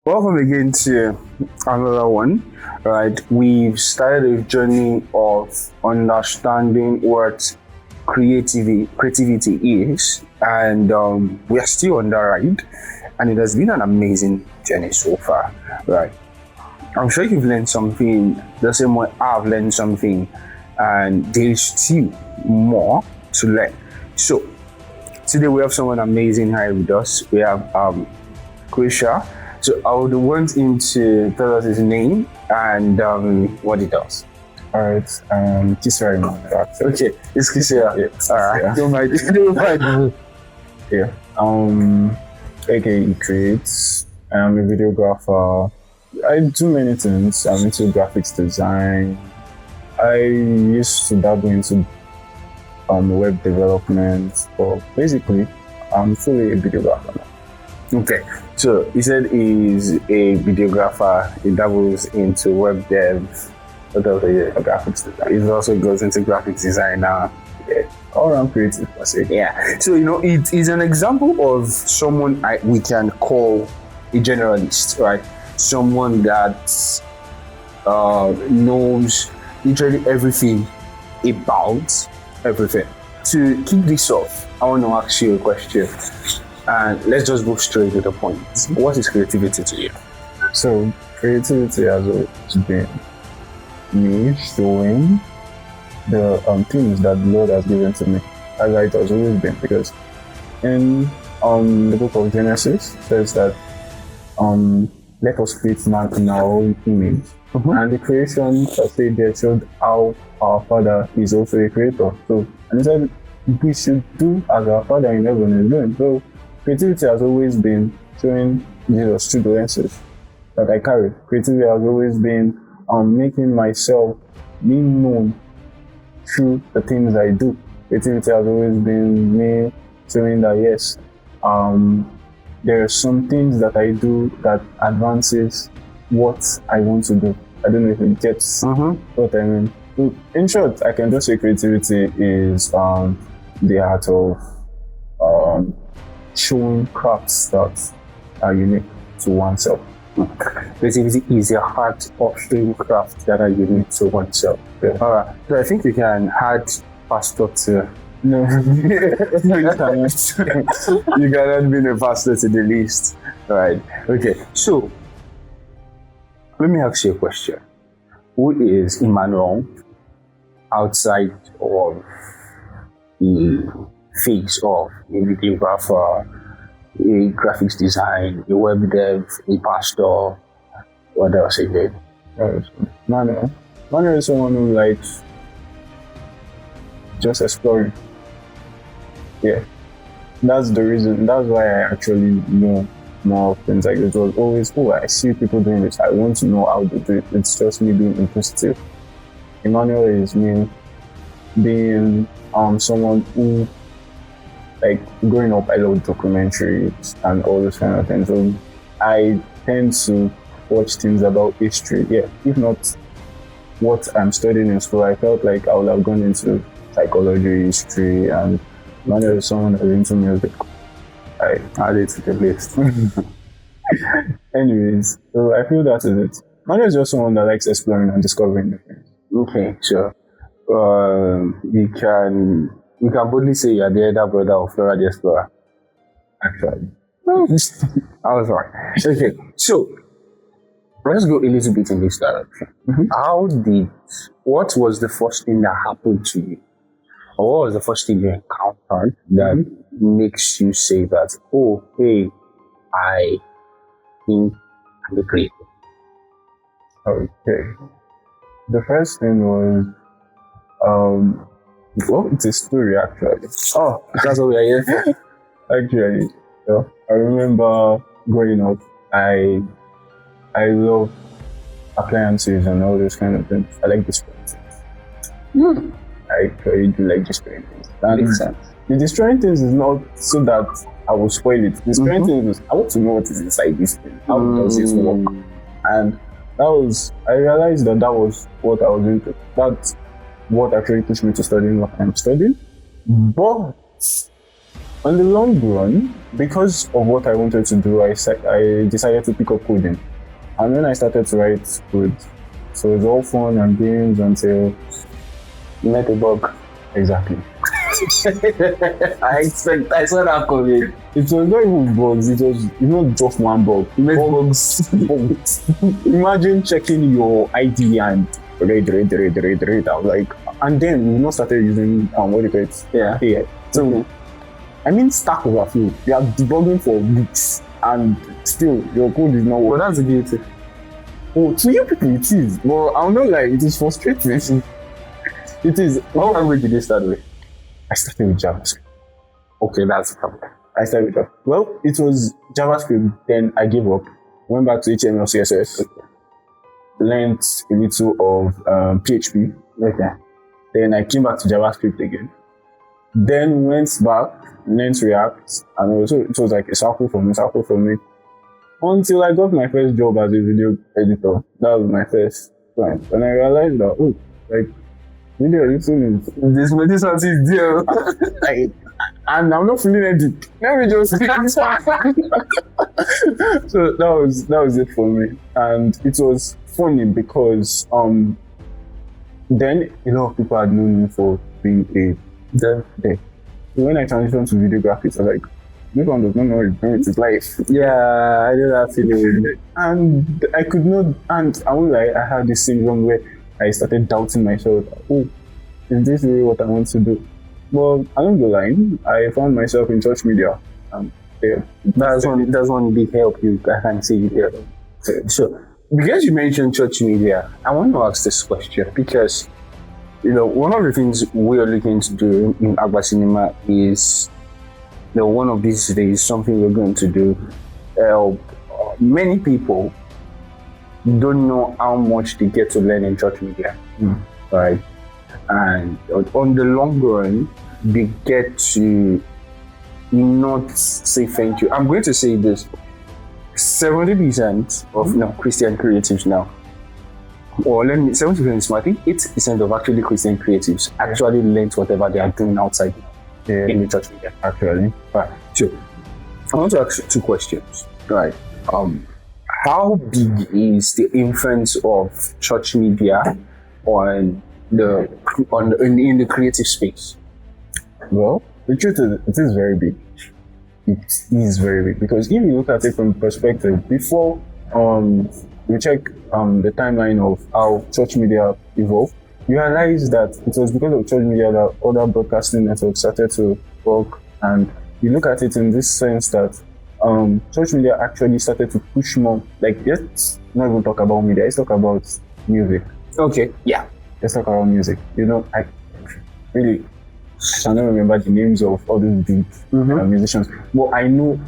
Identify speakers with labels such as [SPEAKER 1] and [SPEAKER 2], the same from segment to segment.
[SPEAKER 1] Welcome again to another one. Right, we've started a journey of understanding what creativity is, and we are still on that ride, and it has been an amazing journey so far. Right, I'm sure you've learned something the same way I've learned something, and there is still more to learn. So today we have someone amazing here with us. We have Krisha. So I would want him to tell us his name and what he does.
[SPEAKER 2] All right. Thank you very much.
[SPEAKER 1] Okay, it's Krisha.
[SPEAKER 2] Yeah.
[SPEAKER 1] All right. Don't mind.
[SPEAKER 2] Yeah. AKA creates. I'm a videographer. I do many things. I'm into graphics design. I used to dabble into web development, but basically, I'm fully a videographer now.
[SPEAKER 1] Okay, so he said he's a videographer. He dabbles into web dev. What else? Graphics design. He also goes into graphics design now.
[SPEAKER 2] Yeah. All around creative, I say.
[SPEAKER 1] Yeah. So it is an example of someone we can call a generalist, right? Someone that knows literally everything about everything. To kick this off, I want to ask you a question. And let's just go straight to the point. What is creativity to you?
[SPEAKER 2] So, creativity has always been me showing the things that the Lord has given to me, as it has always been. Because in the book of Genesis, it says that let us create man in our own image. Mm-hmm. And the creation per se there showed how our Father is also a creator. So, and he said we should do as our Father in heaven is doing. So, creativity has always been showing Jesus through the lenses that I carry. Creativity has always been making myself be known through the things I do. Creativity has always been me showing that yes, there are some things that I do that advances what I want to do. I don't know if it gets what I mean. So in short, I can just say creativity is the art of showing crafts that are unique to oneself.
[SPEAKER 1] Creativity is the art of showing crafts that are unique to oneself. Yeah. All right. So I think you can add pastor to. No, you cannot. You cannot be a pastor to the list. All right. Okay. So let me ask you a question. Who is Emmanuel outside of the face of a videographer, a graphics design, a web dev, a pastor? What else is it?
[SPEAKER 2] Manuel is someone who likes just exploring. Yeah. That's the reason. That's why I actually know more of things like this. It was always, I see people doing this. I want to know how to do it. It's just me being inquisitive. Emmanuel is me being someone who, like, growing up, I love documentaries and all those kind of things. So I tend to watch things about history. Yeah, if not what I'm studying in school, I felt like I would have gone into psychology, history, and Manuel is someone that's into music. I added it to the list. Anyways, so I feel that is it. Manuel is just someone that likes exploring and discovering new things.
[SPEAKER 1] Okay, sure. You can boldly say you're the elder brother of Flora the Explorer.
[SPEAKER 2] Actually.
[SPEAKER 1] I was right. Okay, so let's go a little bit in this direction. Mm-hmm. What was the first thing that happened to you? Or what was the first thing you encountered that makes you say that, oh, hey, I think I'm a creator?
[SPEAKER 2] Okay. The first thing was, well, it's a story actually.
[SPEAKER 1] Oh, that's what we are here for.
[SPEAKER 2] Actually, I remember growing up, I love appliances and all those kind of things. I like destroying things. I actually do like destroying things. That makes sense. The destroying things is not so that I will spoil it. Destroying things is, I want to know what is inside this thing. How does it work? And I realized that was what I was into. That's what actually pushed me to studying what I'm studying. But On the long run, because of what I wanted to do, I decided to pick up coding. And when I started to write code, so it was all fun and games until
[SPEAKER 1] You met a bug.
[SPEAKER 2] exactly.
[SPEAKER 1] I saw that coming.
[SPEAKER 2] It was not even bugs, it was not just one bug.
[SPEAKER 1] You met bugs.
[SPEAKER 2] Bugs. Imagine checking your ID and read. I was like, and then we not started using what do you call it?
[SPEAKER 1] Yeah.
[SPEAKER 2] AI. So I mean Stack Overflow. We are debugging for weeks and still your code is not
[SPEAKER 1] Well,
[SPEAKER 2] working.
[SPEAKER 1] that's the beauty.
[SPEAKER 2] Oh, to you people it is. But I'm not like it is frustrating. It is.
[SPEAKER 1] What language did you start with?
[SPEAKER 2] I started with JavaScript.
[SPEAKER 1] Okay, that's the problem.
[SPEAKER 2] I started with that. Well, it was JavaScript, then I gave up. Went back to HTML, CSS. Learned a little of PHP.
[SPEAKER 1] Okay.
[SPEAKER 2] Then I came back to JavaScript again. Then went back, learned React, and also it was like a cycle for me. Until I got my first job as a video editor. That was my first client. And I realized that, like, video editing is
[SPEAKER 1] This one is deal.
[SPEAKER 2] like, and I'm not feeling it. Let me just so that was it for me. And it was funny because then a lot of people had known me for being a dev. When I transitioned to video graphics, I was like, this one does not know what he's doing with his life.
[SPEAKER 1] Yeah, I know that feeling.
[SPEAKER 2] And I could not, and I won't lie, I had this syndrome where I started doubting myself. Oh, is this really what I want to do? Well, along the line, I found myself in church media.
[SPEAKER 1] That's one big help I can see there. So, because you mentioned church media, I want to ask this question because, one of the things we are looking to do in Agba Cinema is, one of these days, something we're going to do. Many people don't know how much they get to learn in church media, right? And on the long run, they get to not say thank you. I'm going to say this: 70% of Christian creatives now, or 70% is smart. I think 80% of actually Christian creatives actually learn whatever they are doing outside in the church media.
[SPEAKER 2] Actually,
[SPEAKER 1] Right. So I want to ask you two questions. Right. How big is the influence of church media in the creative space?
[SPEAKER 2] well, the truth is, it is very big. It is very big because if you look at it from perspective, before we check the timeline of how church media evolved, you realize that it was because of church media that other broadcasting networks started to work. And you look at it in this sense that church media actually started to push more. Like, let's not even talk about media. Let's talk about music.
[SPEAKER 1] Okay. Yeah.
[SPEAKER 2] Let's talk about music. I really cannot remember the names of all these big musicians, but I know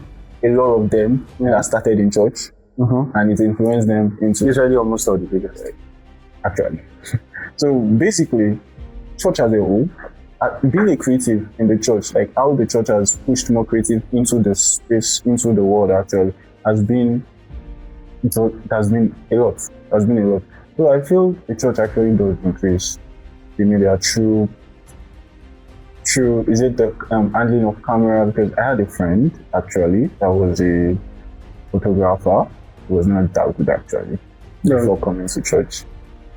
[SPEAKER 2] a lot of them that started in church, and it influenced them into
[SPEAKER 1] Usually almost all the biggest.
[SPEAKER 2] actually. So basically, church as a whole, being a creative in the church, like how the church has pushed more creative into the space, into the world, actually, has been a lot. So I feel the church actually does increase the media through, is it the handling of camera? Because I had a friend actually that was a photographer. He was not that good actually before coming to church.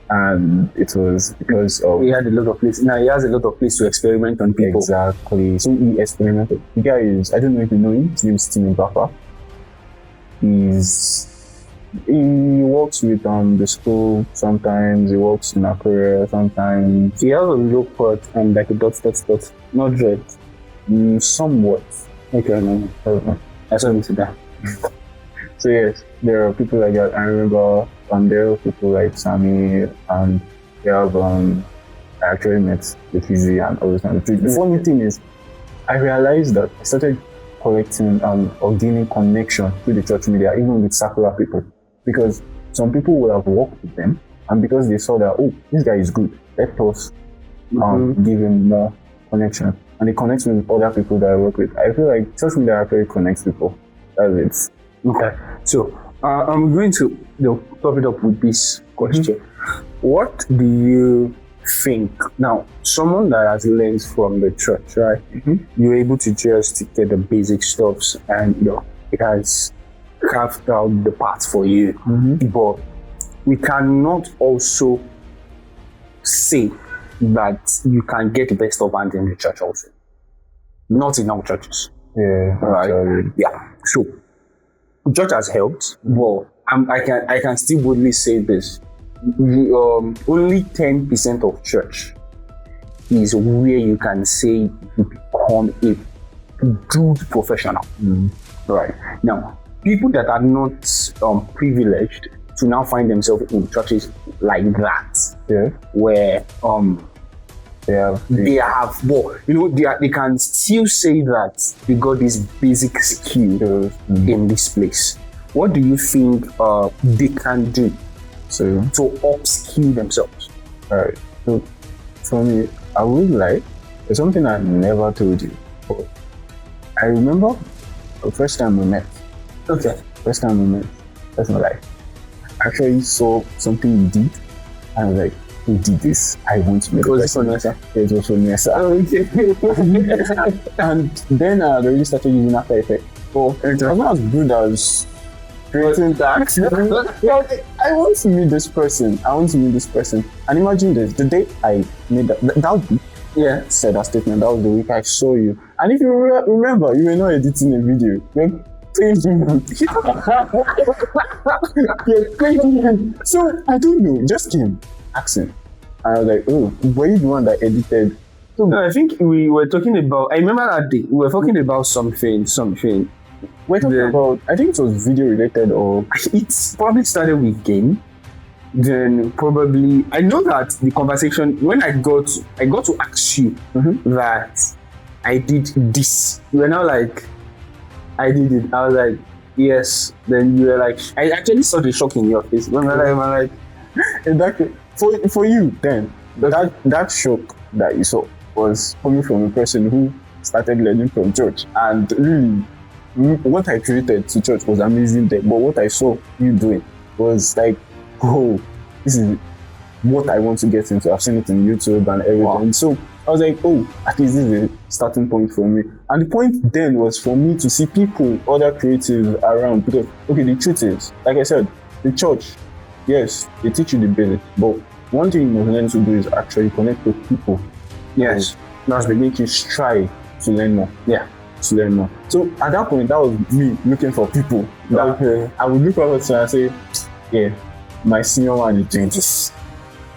[SPEAKER 2] And it was because of
[SPEAKER 1] he had a lot of place. Now he has a lot of place to experiment on people.
[SPEAKER 2] Exactly. So he experimented. The guy is, I don't know if you know him, his name is Timmy Baffa. He works with the school sometimes, he works in Akure sometimes.
[SPEAKER 1] He has a low part and like a dot. Not red.
[SPEAKER 2] Somewhat.
[SPEAKER 1] Okay, no. I saw him today.
[SPEAKER 2] So yes, there are people like that. I remember there are people like Sammy, and they have I actually met with Easy and all those kind of things. The funny thing is, I realized that I started collecting or gaining connection to the church media, even with secular people, because some people would have worked with them, and because they saw that, oh, this guy is good, let us give him more connection, and they connect with other people that I work with. I feel like church media actually connects people. That's it.
[SPEAKER 1] Okay. So I'm going to top it up with this question. What do you think now, someone that has learned from the church, right? You're able to just get the basic stuffs, and it has carved out the path for you. But we cannot also say that you can get the best of hand in the church also. Not in all churches.
[SPEAKER 2] Yeah,
[SPEAKER 1] Right.
[SPEAKER 2] actually.
[SPEAKER 1] Yeah. So church has helped, but I can still boldly say this. Only 10% of church is where you can say you become a good professional. Right. Now, people that are not privileged to now find themselves in churches like that,
[SPEAKER 2] Yeah.
[SPEAKER 1] where
[SPEAKER 2] Yeah.
[SPEAKER 1] they have, well, they can still say that they got this basic skill in this place. What do you think they can do
[SPEAKER 2] So,
[SPEAKER 1] to upskill themselves?
[SPEAKER 2] alright. So, for me, I would like, it's something I never told you. But I remember the first time we met.
[SPEAKER 1] Okay.
[SPEAKER 2] First time we met. That's not like. I actually saw something you did. And I was like, who did this? I want to make
[SPEAKER 1] Was this on your side?
[SPEAKER 2] It was from Nessa.
[SPEAKER 1] Okay.
[SPEAKER 2] And then I already started using After Effects. But it was not as good as creating that. I want to meet this person. And imagine this, the day I made that week, said that statement, that was the week I saw you. And if you remember, you were not editing a video. So I don't know, just came, asking. And I was like, oh, were you the one that edited?
[SPEAKER 1] No, I think we were talking about, I remember that day, we were talking about something.
[SPEAKER 2] We're talking about, I think it was video related, or
[SPEAKER 1] It's probably started with game. Then probably, I know that the conversation, when I got to ask you that I did this, you were now like, I did it. I was like, yes. Then you were like, I actually saw the shock in your face. When I'm like,
[SPEAKER 2] exactly. For you then, that shock that you saw was coming from a person who started learning from church, and really what I created to church was amazing there, but what I saw you doing was like, oh, this is what I want to get into. I've seen it on YouTube and everything.
[SPEAKER 1] Wow.
[SPEAKER 2] So I was like, oh, at least this is a starting point for me. And the point then was for me to see people, other creatives around, because okay, the truth is, like I said, the church, yes, they teach you the basics, but one thing you must learn to do is actually connect with people.
[SPEAKER 1] yes,
[SPEAKER 2] That's what make you strive to learn more.
[SPEAKER 1] yeah.
[SPEAKER 2] To learn more. So at that point, that was me looking for people that I would look forward to and say, yeah, my senior one is doing this.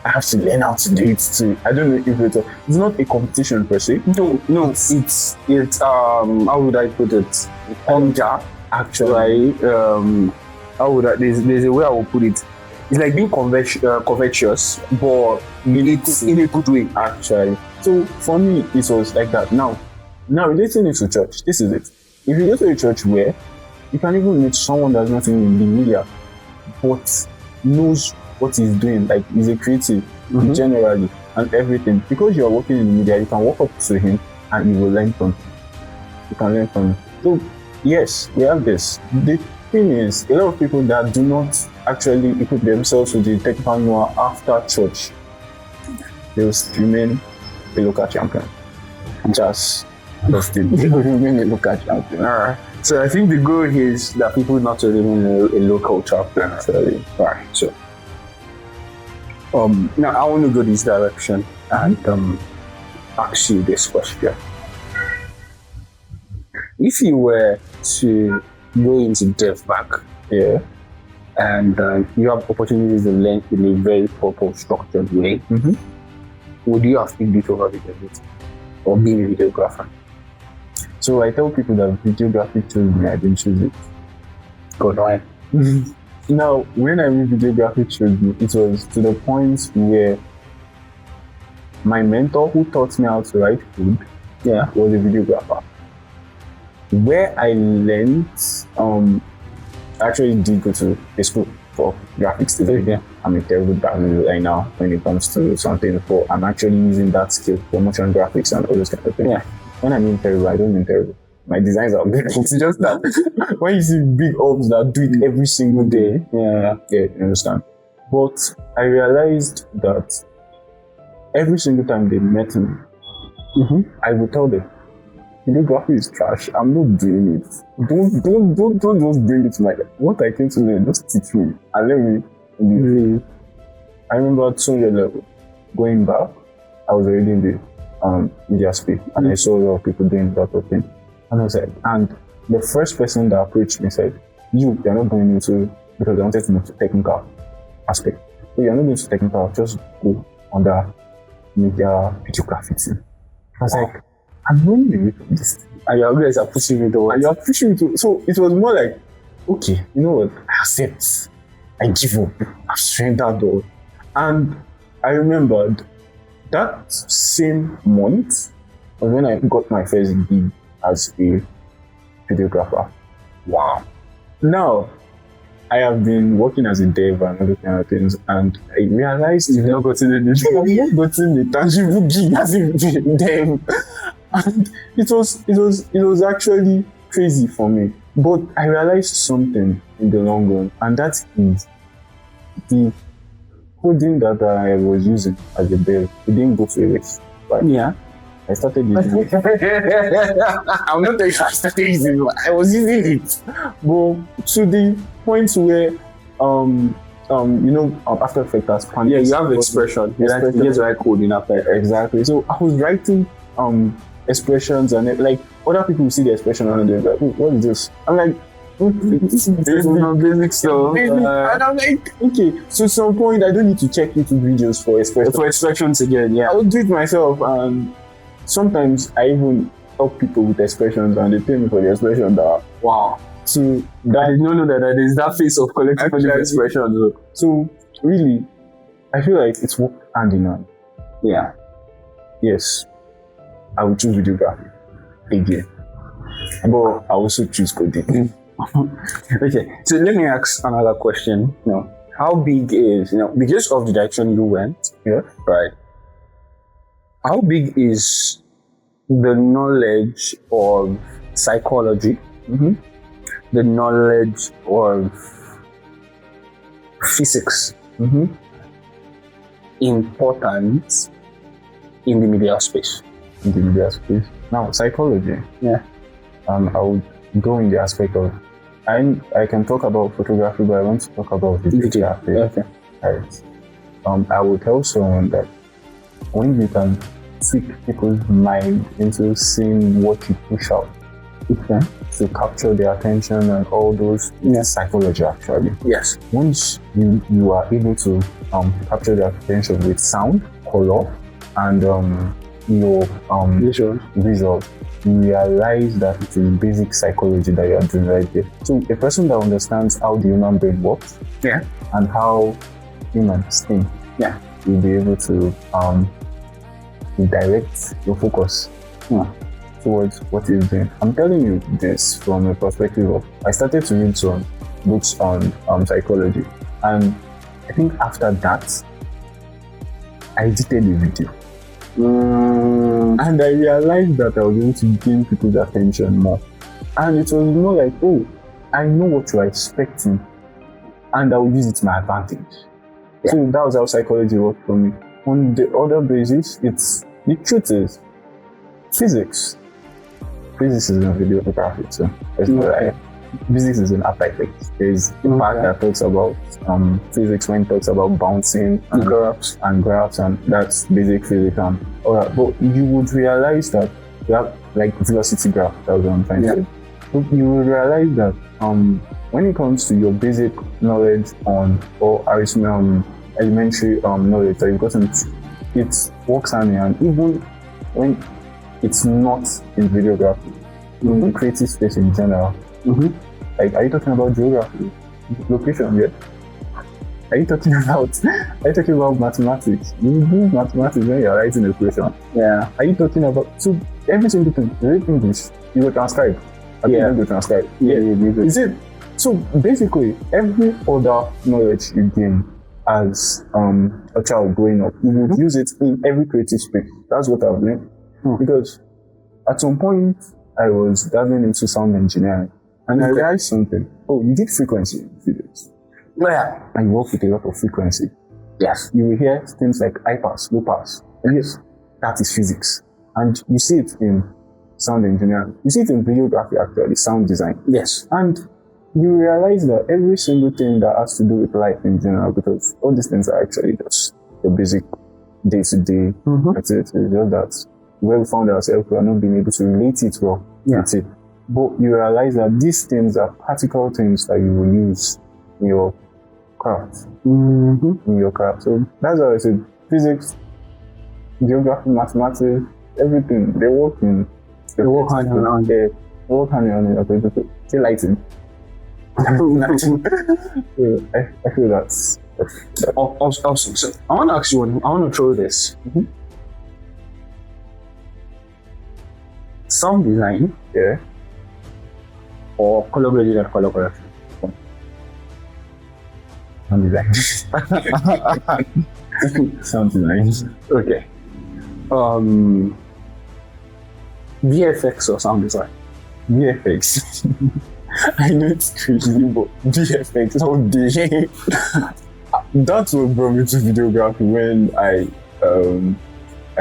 [SPEAKER 2] I have to learn how to do it too. I don't know if it's not a competition per se.
[SPEAKER 1] No, it's how would I put it? Hunger,
[SPEAKER 2] Actually,
[SPEAKER 1] right? How would I? There's a way I will put it. It's like being covetous, but it's in a good way.
[SPEAKER 2] actually. So for me, it was like that. Now relating it to church, this is it. If you go to a church where you can even meet someone that's not in the media, but knows what he's doing, like he's a creative generally and everything. Because you're working in the media, you can walk up to him and you will learn from him. You can learn from him. So yes, we have this. The thing is, a lot of people that do not actually equip themselves with the technical know after church, they will remain a local champion. Just they will remain a local champion.
[SPEAKER 1] Alright. So I think the goal is that people not to remain a local champion. Actually. Alright. So now I want to go this direction and ask you this question. If you were to go into dev back, and you have opportunities to learn in a very proper structured way, would you have picked it over video editing or being a videographer?
[SPEAKER 2] So I tell people that videography chose me, I didn't choose it.
[SPEAKER 1] Good, right?
[SPEAKER 2] Now, when I mean videography chose me, it was to the point where my mentor who taught me how to write code was a videographer. Where I learned, I actually did go to a school for graphics design. I'm a terrible graphic designer when it comes to something, but I'm actually using that skill for motion graphics and all those kind of things. When I mean terrible, I don't mean terrible. My designs are good. It's just that when you see big ops that do it every single day, you understand. But I realized that every single time they met me, I would tell them, videography is trash. I'm not doing it. Don't just bring it to my. What I came to learn, just teach me and let me leave. I remember 200 level going back. I was already in the media space, and I saw a lot of people doing that thing. And I was like, and the first person that approached me said, "You're not going into because I wanted to move to technical aspect. So you're not going to technical. Just go under media videography team." I was like, I'm running away from this. And your guys are pushing me towards. And you're pushing me to. So it was more like, okay, you know what? I accept. I give up. I've strained that door. And I remembered that same month was when I got my first gig as a videographer. Wow. Now, I have been working as a dev and other kind of things, and I realized I've not gotten the tangible gig as a dev. And it was actually crazy for me. But I realized something in the long run, and that is the coding that I was using as a dev. It didn't go to a waste. But yeah, I started using it. I'm not telling you I started using it. I was using it. But to the point where After Effects has planned.
[SPEAKER 1] Yeah, you have expression. You get to write code in After Effects.
[SPEAKER 2] Exactly. So I was writing expressions, and like other people see the expression and they're like, what is this? I'm like,
[SPEAKER 1] this is not basic stuff.
[SPEAKER 2] And I'm like, okay. So at some point I don't need to check YouTube videos for expressions.
[SPEAKER 1] For expressions again, yeah.
[SPEAKER 2] I will do it myself, and sometimes I even help people with expressions and they pay me for the expression that
[SPEAKER 1] wow.
[SPEAKER 2] So
[SPEAKER 1] that I did not know that there is that phase of collecting expressions.
[SPEAKER 2] So really, I feel like it's worked hand in hand.
[SPEAKER 1] Yeah.
[SPEAKER 2] Yes. I would choose videography again. But I also choose coding.
[SPEAKER 1] Okay. So let me ask another question. How big is, because of the direction you went, right? How big is the knowledge of psychology, the knowledge of physics important in the media space?
[SPEAKER 2] In the media space. Now, psychology.
[SPEAKER 1] Yeah.
[SPEAKER 2] I would go in the aspect of, I can talk about photography, but I want to talk about videography.
[SPEAKER 1] Okay.
[SPEAKER 2] Right. I would tell someone that when you can trick people's mind into seeing what you push out, to capture their attention and all those, psychology actually.
[SPEAKER 1] Yes.
[SPEAKER 2] Once you are able to capture their attention with sound, color, and your visuals, you realize that it is basic psychology that you are doing right there. So a person that understands how the human brain works, and how humans think, will be able to direct your focus towards what he's doing. I'm telling you this from a perspective of, I started to read some books on psychology, and I think after that, I edited a video. And I realized that I was going to gain people's attention more. And it was more like, I know what you are expecting, and I will use it to my advantage. So that was how psychology worked for me. On the other basis, the truth is, physics is in videography, so it's not like physics is in After Effects. There's a part that talks about physics when it talks about bouncing and graphs, and that's basic physics. But you would realize that you have like velocity graph. That was what I'm trying to say. So you will realize that when it comes to your basic knowledge on elementary knowledge that you've gotten, it works hand in hand, even when it's not in videography, in the creative space in general. Like, are you talking about geography, location? Yeah. Are you talking about mathematics? You do mathematics when you're writing an equation.
[SPEAKER 1] Yeah.
[SPEAKER 2] Are you talking about, so every single thing? Is it English? You will transcribe. You transcribe. Is it? So basically, every other knowledge you gain as a child growing up, you would use it in every creative space. That's what I've learned. Because at some point, I was dabbling into sound engineering, and I realized something. You did frequency videos.
[SPEAKER 1] Yeah.
[SPEAKER 2] And you work with a lot of frequency.
[SPEAKER 1] Yes.
[SPEAKER 2] You will hear things like high pass, low pass. Yes, that is physics. And you see it in sound engineering. You see it in videography, actually, sound design.
[SPEAKER 1] Yes.
[SPEAKER 2] And you realize that every single thing that has to do with life in general, because all these things are actually just the basic day-to-day. That's it. It's just that where we found ourselves, we are not being able to relate it well. That's it. But you realize that these things are practical things that you will use in your craft. In your craft. So that's why I said physics, geography, mathematics, everything, they work hand in hand. They work hand in hand. Okay, say lighting. I feel that's
[SPEAKER 1] Awesome. So I want to ask you one. I want to throw this. Sound design, or color grading and color correction.
[SPEAKER 2] sound design. Sound design.
[SPEAKER 1] Okay. VFX or sound design?
[SPEAKER 2] VFX. I know it's crazy, but VFX all day. That's what brought me to videography when I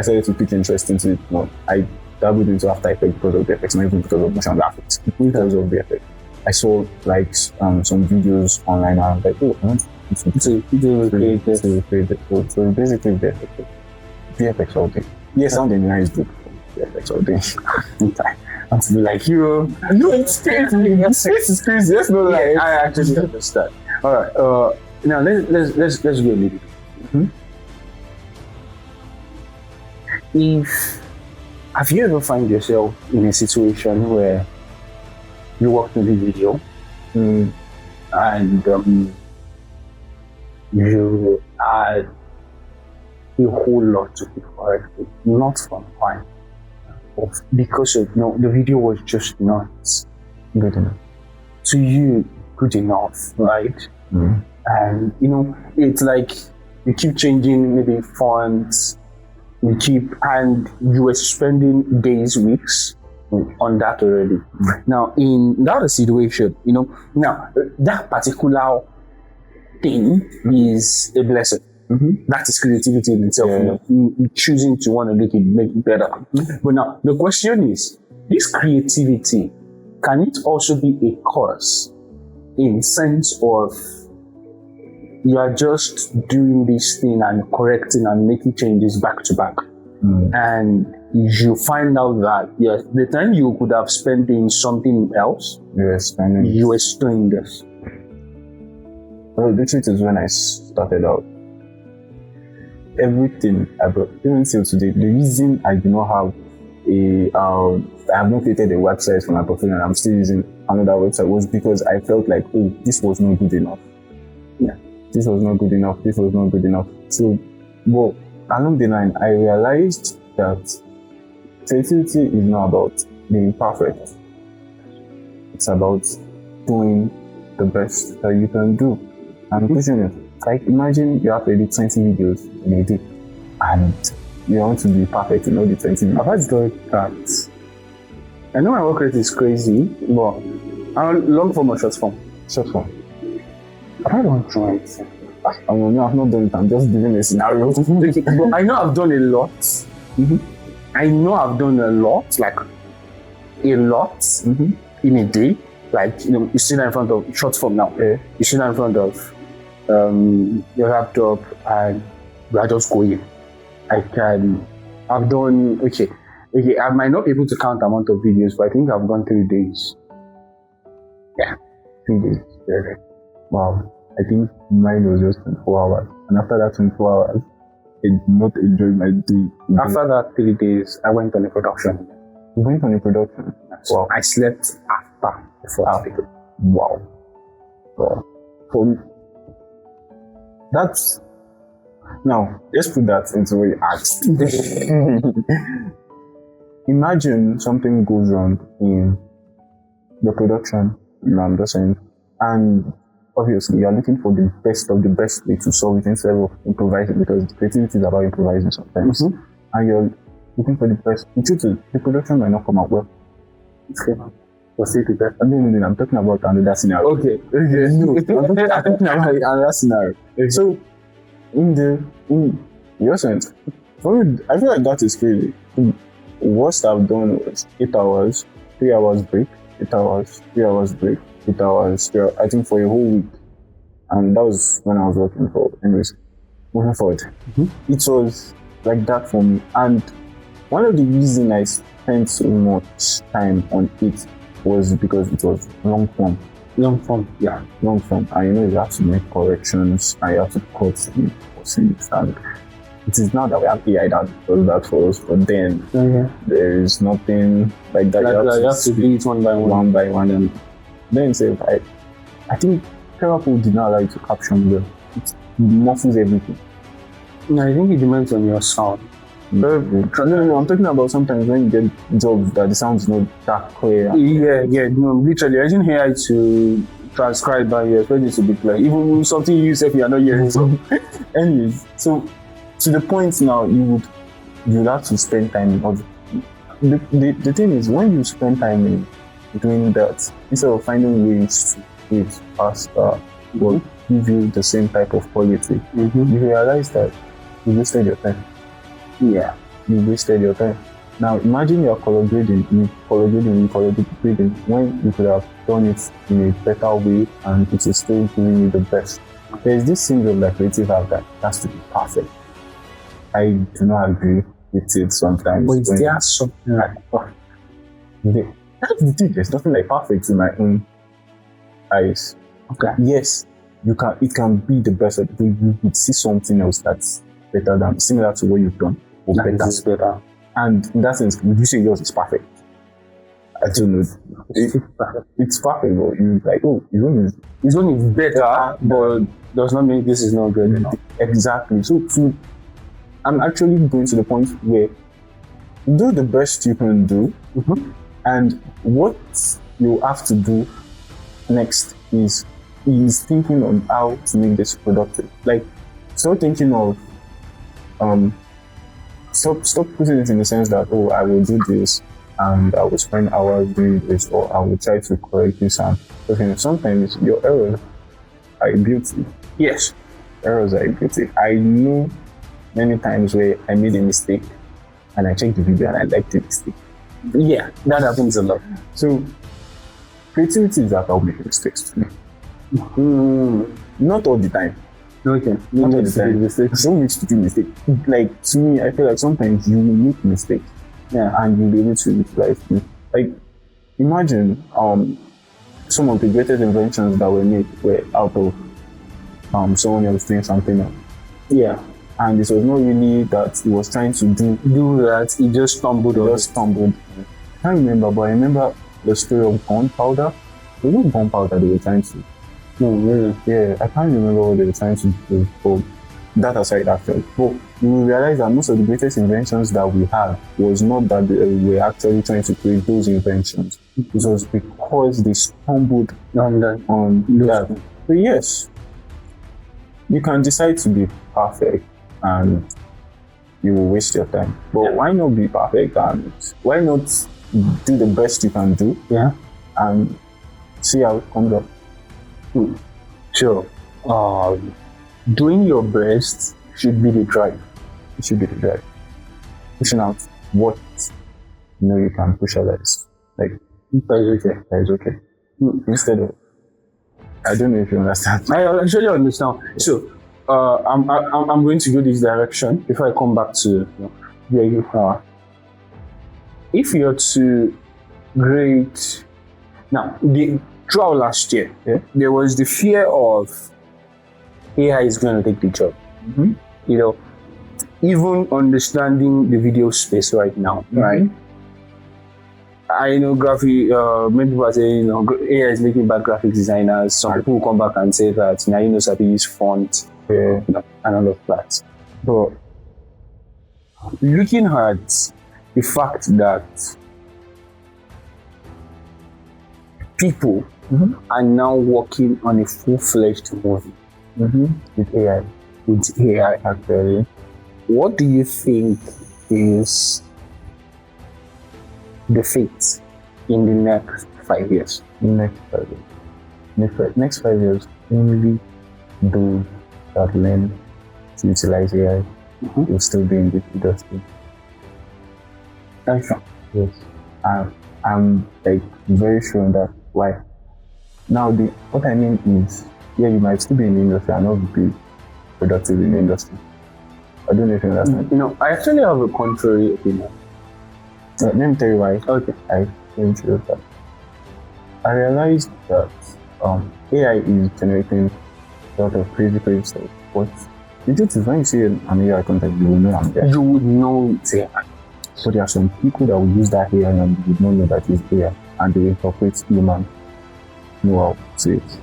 [SPEAKER 2] started to pick interest into it. No, I dabbled into After Effects because of VFX, not even because of motion graphics. Because of VFX. I saw like some videos online and I was like, oh, I want to create this. So basically VFX all day. Yeah, sound engineering is good. VFX all day. I'm to be like, you. No, it's crazy. It's crazy. Let's not lie.
[SPEAKER 1] I actually understand. All right. Now let's go a little bit. Have you ever find yourself in a situation where you worked in the video and you had a whole lot to be corrected, not from fine, because of the video was just not good enough to you, good enough, right? And it's like you keep changing maybe fonts, and you were spending days, weeks on that already. Now in that situation, now that particular thing is a blessing. That is creativity in itself. You choosing to want to make it better. But now the question is, this creativity, can it also be a curse in sense of you are just doing this thing and correcting and making changes back to back, and you find out that the time you could have spent in something else, you were doing this.
[SPEAKER 2] Well, the truth is, when I started out, everything I brought, even till today, the reason I do not have I have not created a website for my portfolio and I'm still using another website was because I felt like, oh, this was not good enough. This was not good enough. So, but along the line, I realized that creativity is not about being perfect. It's about doing the best that you can do and pushing it. Like, imagine you have to edit 20 videos in a day and you want to be perfect in all the 20 videos.
[SPEAKER 1] I've had that. I know my work rate is crazy, but long form or short form?
[SPEAKER 2] Short form.
[SPEAKER 1] I don't try it.
[SPEAKER 2] I've not done it. I'm just giving a scenario.
[SPEAKER 1] But I know I've done a lot. I know I've done a lot, like a lot in a day. Like, you sit in front of short form now. You sit in front of your laptop and we are just going. I've done, okay, I might not be able to count the amount of videos, but I think I've gone 3 days.
[SPEAKER 2] 3 days. Wow. I think mine was just 24 hours. And after that 24 hours, I did not enjoy my day.
[SPEAKER 1] After that 3 days, I went on a production.
[SPEAKER 2] You went on a production?
[SPEAKER 1] Wow. I slept after the first day.
[SPEAKER 2] Wow. For me, that's... Now, let's put that into what you asked. Imagine something goes wrong in the production, I'm just saying, and obviously you're looking for the best of the best way to solve it instead of improvising, because creativity is about improvising sometimes. And you're looking for the best. The truth is, the production might not come out well. I'm talking about another scenario.
[SPEAKER 1] Okay.
[SPEAKER 2] No, I'm talking about another scenario. So, in your sense, For me, I feel like that is crazy. The worst I've done was 8 hours, 3 hours break, 8 hours, 3 hours break, 8 hours, I think for a whole week. And that was when I was working for. Anyways, moving forward. It was like that for me. And one of the reasons I spent so much time on it was because it was long form.
[SPEAKER 1] Long form.
[SPEAKER 2] Yeah, long form. And you know, you have to make corrections and you have to cut things. And it is now that we have AI that does that for us, but then there is nothing like that.
[SPEAKER 1] You have to do it one by one.
[SPEAKER 2] One by one. And then say, I think Terraform did not allow you to caption well. It muffles everything.
[SPEAKER 1] No, I think it depends on your sound.
[SPEAKER 2] No, I'm talking about sometimes when you get jobs that the sound is not that clear.
[SPEAKER 1] Yeah, no, literally, I didn't hear it to transcribe and you expect it to be clear. Even something you say if you are not hearing. So,
[SPEAKER 2] anyways, so to the point now, you have to spend time in other. The thing is, when you spend time in doing that, instead of finding ways to do it faster, but give you the same type of quality, you realize that you wasted your time.
[SPEAKER 1] Yeah.
[SPEAKER 2] You wasted your time. Now imagine you're color grading, when you could have done it in a better way and it is still giving you the best. There's this syndrome that creative have that has to be perfect. I do not agree with it sometimes.
[SPEAKER 1] But is there something like
[SPEAKER 2] that's the thing, there's nothing like perfect in my own eyes.
[SPEAKER 1] Okay.
[SPEAKER 2] Yes, it can be the best, but you would see something else that's better than similar to what you've done. Or
[SPEAKER 1] better.
[SPEAKER 2] And in that sense, would you say yours is perfect? I don't know. It's perfect, but you're like, oh,
[SPEAKER 1] his own is better, but does not mean this is not good enough.
[SPEAKER 2] Exactly. So I'm actually going to the point where do the best you can do, and what you have to do next is thinking on how to make this productive. Like, stop thinking of stop putting it in the sense that, oh, I will do this and I will spend hours doing this, or I will try to correct this. And sometimes your errors are a beauty.
[SPEAKER 1] Yes,
[SPEAKER 2] errors are a beauty. I know many times where I made a mistake and I checked the video and I liked the mistake.
[SPEAKER 1] Yeah, that happens a lot.
[SPEAKER 2] So creativity is about making mistakes to me. Not all the time.
[SPEAKER 1] Okay.
[SPEAKER 2] Not all the time. Some mistakes. Like, to me, I feel like sometimes you make mistakes. Yeah. And you'll be able to utilize them. Like, imagine some of the greatest inventions that were made were out of someone else doing something else.
[SPEAKER 1] Yeah.
[SPEAKER 2] And this was not really that he was trying to do
[SPEAKER 1] that, he just stumbled.
[SPEAKER 2] I can't remember, but I remember the story of gunpowder. It wasn't gunpowder they were trying to.
[SPEAKER 1] No, really?
[SPEAKER 2] Yeah, I can't remember what they were trying to do, but that aside, that felt. But you will realize that most of the greatest inventions that we had was not that we were actually trying to create those inventions. It was because they stumbled on that. So yes, you can decide to be perfect and you will waste your time. But why not be perfect and why not do the best you can do?
[SPEAKER 1] Yeah.
[SPEAKER 2] And see how it comes up.
[SPEAKER 1] Sure. Doing your best should be the drive.
[SPEAKER 2] It should be the drive. Pushing out what you can push out. Like that is okay. Instead of, I don't know if you understand.
[SPEAKER 1] I actually understand. So I'm going to go this direction before I come back to where you are. If you're to grade now, throughout last year, there was the fear of AI is going to take the job. Even understanding the video space right now, right? I know many people are saying, AI is making bad graphic designers. Some people will come back and say that now Sabi use font, and all of that. But looking at the fact that people are now working on a full-fledged movie
[SPEAKER 2] with AI, actually.
[SPEAKER 1] What do you think is the fate in the next 5 years?
[SPEAKER 2] Next 5 years, only those that learn to utilize AI you'll still be in the industry.
[SPEAKER 1] That's true.
[SPEAKER 2] Yes. I'm like very sure on that. Why? Now, what I mean is, yeah, you might still be in the industry and not be productive in the industry. I don't know if you understand.
[SPEAKER 1] You know, I actually have a contrary opinion.
[SPEAKER 2] Let me tell you why.
[SPEAKER 1] Okay.
[SPEAKER 2] I introduced that. I realized that AI is generating a lot of crazy stuff. But the truth is, when you see an AI content, you will know I'm there.
[SPEAKER 1] You would know it's AI.
[SPEAKER 2] But there are some people that will use that AI and you would not know that it's AI, and they incorporate human know-how to it.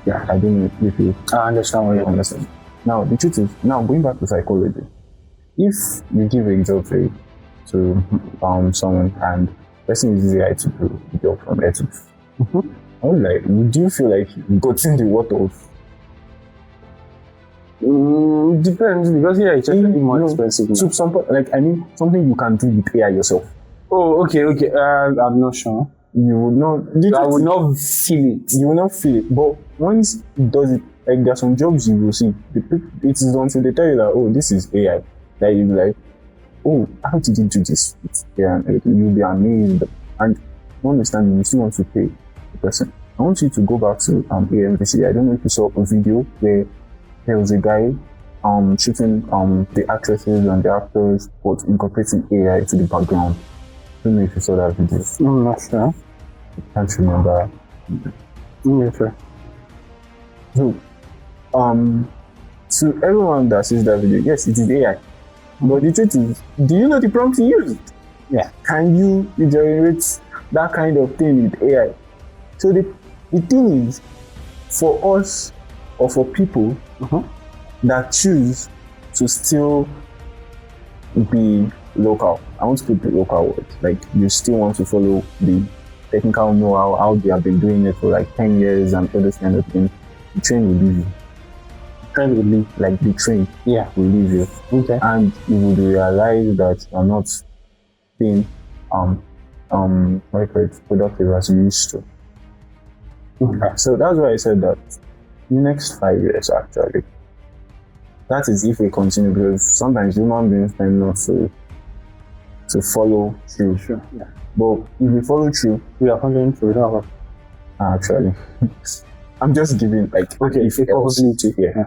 [SPEAKER 2] Yeah, I don't know if you
[SPEAKER 1] understand what you
[SPEAKER 2] understand. Now, the truth is, now going back to psychology, if you give a job to someone and person uses AI to do the job from A to B, I was like, would you feel like you got in the water of?
[SPEAKER 1] Depends, because it's actually more expensive.
[SPEAKER 2] So something you can do with AI yourself.
[SPEAKER 1] Oh, okay. I'm not sure.
[SPEAKER 2] You would not.
[SPEAKER 1] I would not feel it.
[SPEAKER 2] You will not feel it. But once it does it, like there are some jobs you will see. It is until they tell you that, oh, this is AI, that you'll be like, oh, how did you do this with AI and everything? You'll be amazed. And you understand, you still want to pay the person. I want you to go back to AMVC. I don't know if you saw a video where there was a guy shooting the actresses and the actors, but incorporating AI to the background. I don't know if you saw that video.
[SPEAKER 1] I'm not sure.
[SPEAKER 2] I can't remember.
[SPEAKER 1] I'm not sure.
[SPEAKER 2] So, to everyone that sees that video, yes, it is AI. But the truth is, do you know the prompt you used?
[SPEAKER 1] Yeah.
[SPEAKER 2] Can you generate that kind of thing with AI? So the thing is, for us or for people that choose to still be local, I want to put the local word, like you still want to follow the technical know-how, how they have been doing it for like 10 years and all this kind of thing, the train will leave you.
[SPEAKER 1] Train will leave.
[SPEAKER 2] Like the train
[SPEAKER 1] will
[SPEAKER 2] leave you.
[SPEAKER 1] Okay.
[SPEAKER 2] And you would realize that you're not being productive as you used to.
[SPEAKER 1] Okay.
[SPEAKER 2] So that's why I said that next 5 years actually. That is if we continue, because sometimes human beings tend not to follow through.
[SPEAKER 1] Sure. Yeah.
[SPEAKER 2] But if we follow through,
[SPEAKER 1] we are following through.
[SPEAKER 2] Actually, I'm just giving like
[SPEAKER 1] if possibility.
[SPEAKER 2] Yeah.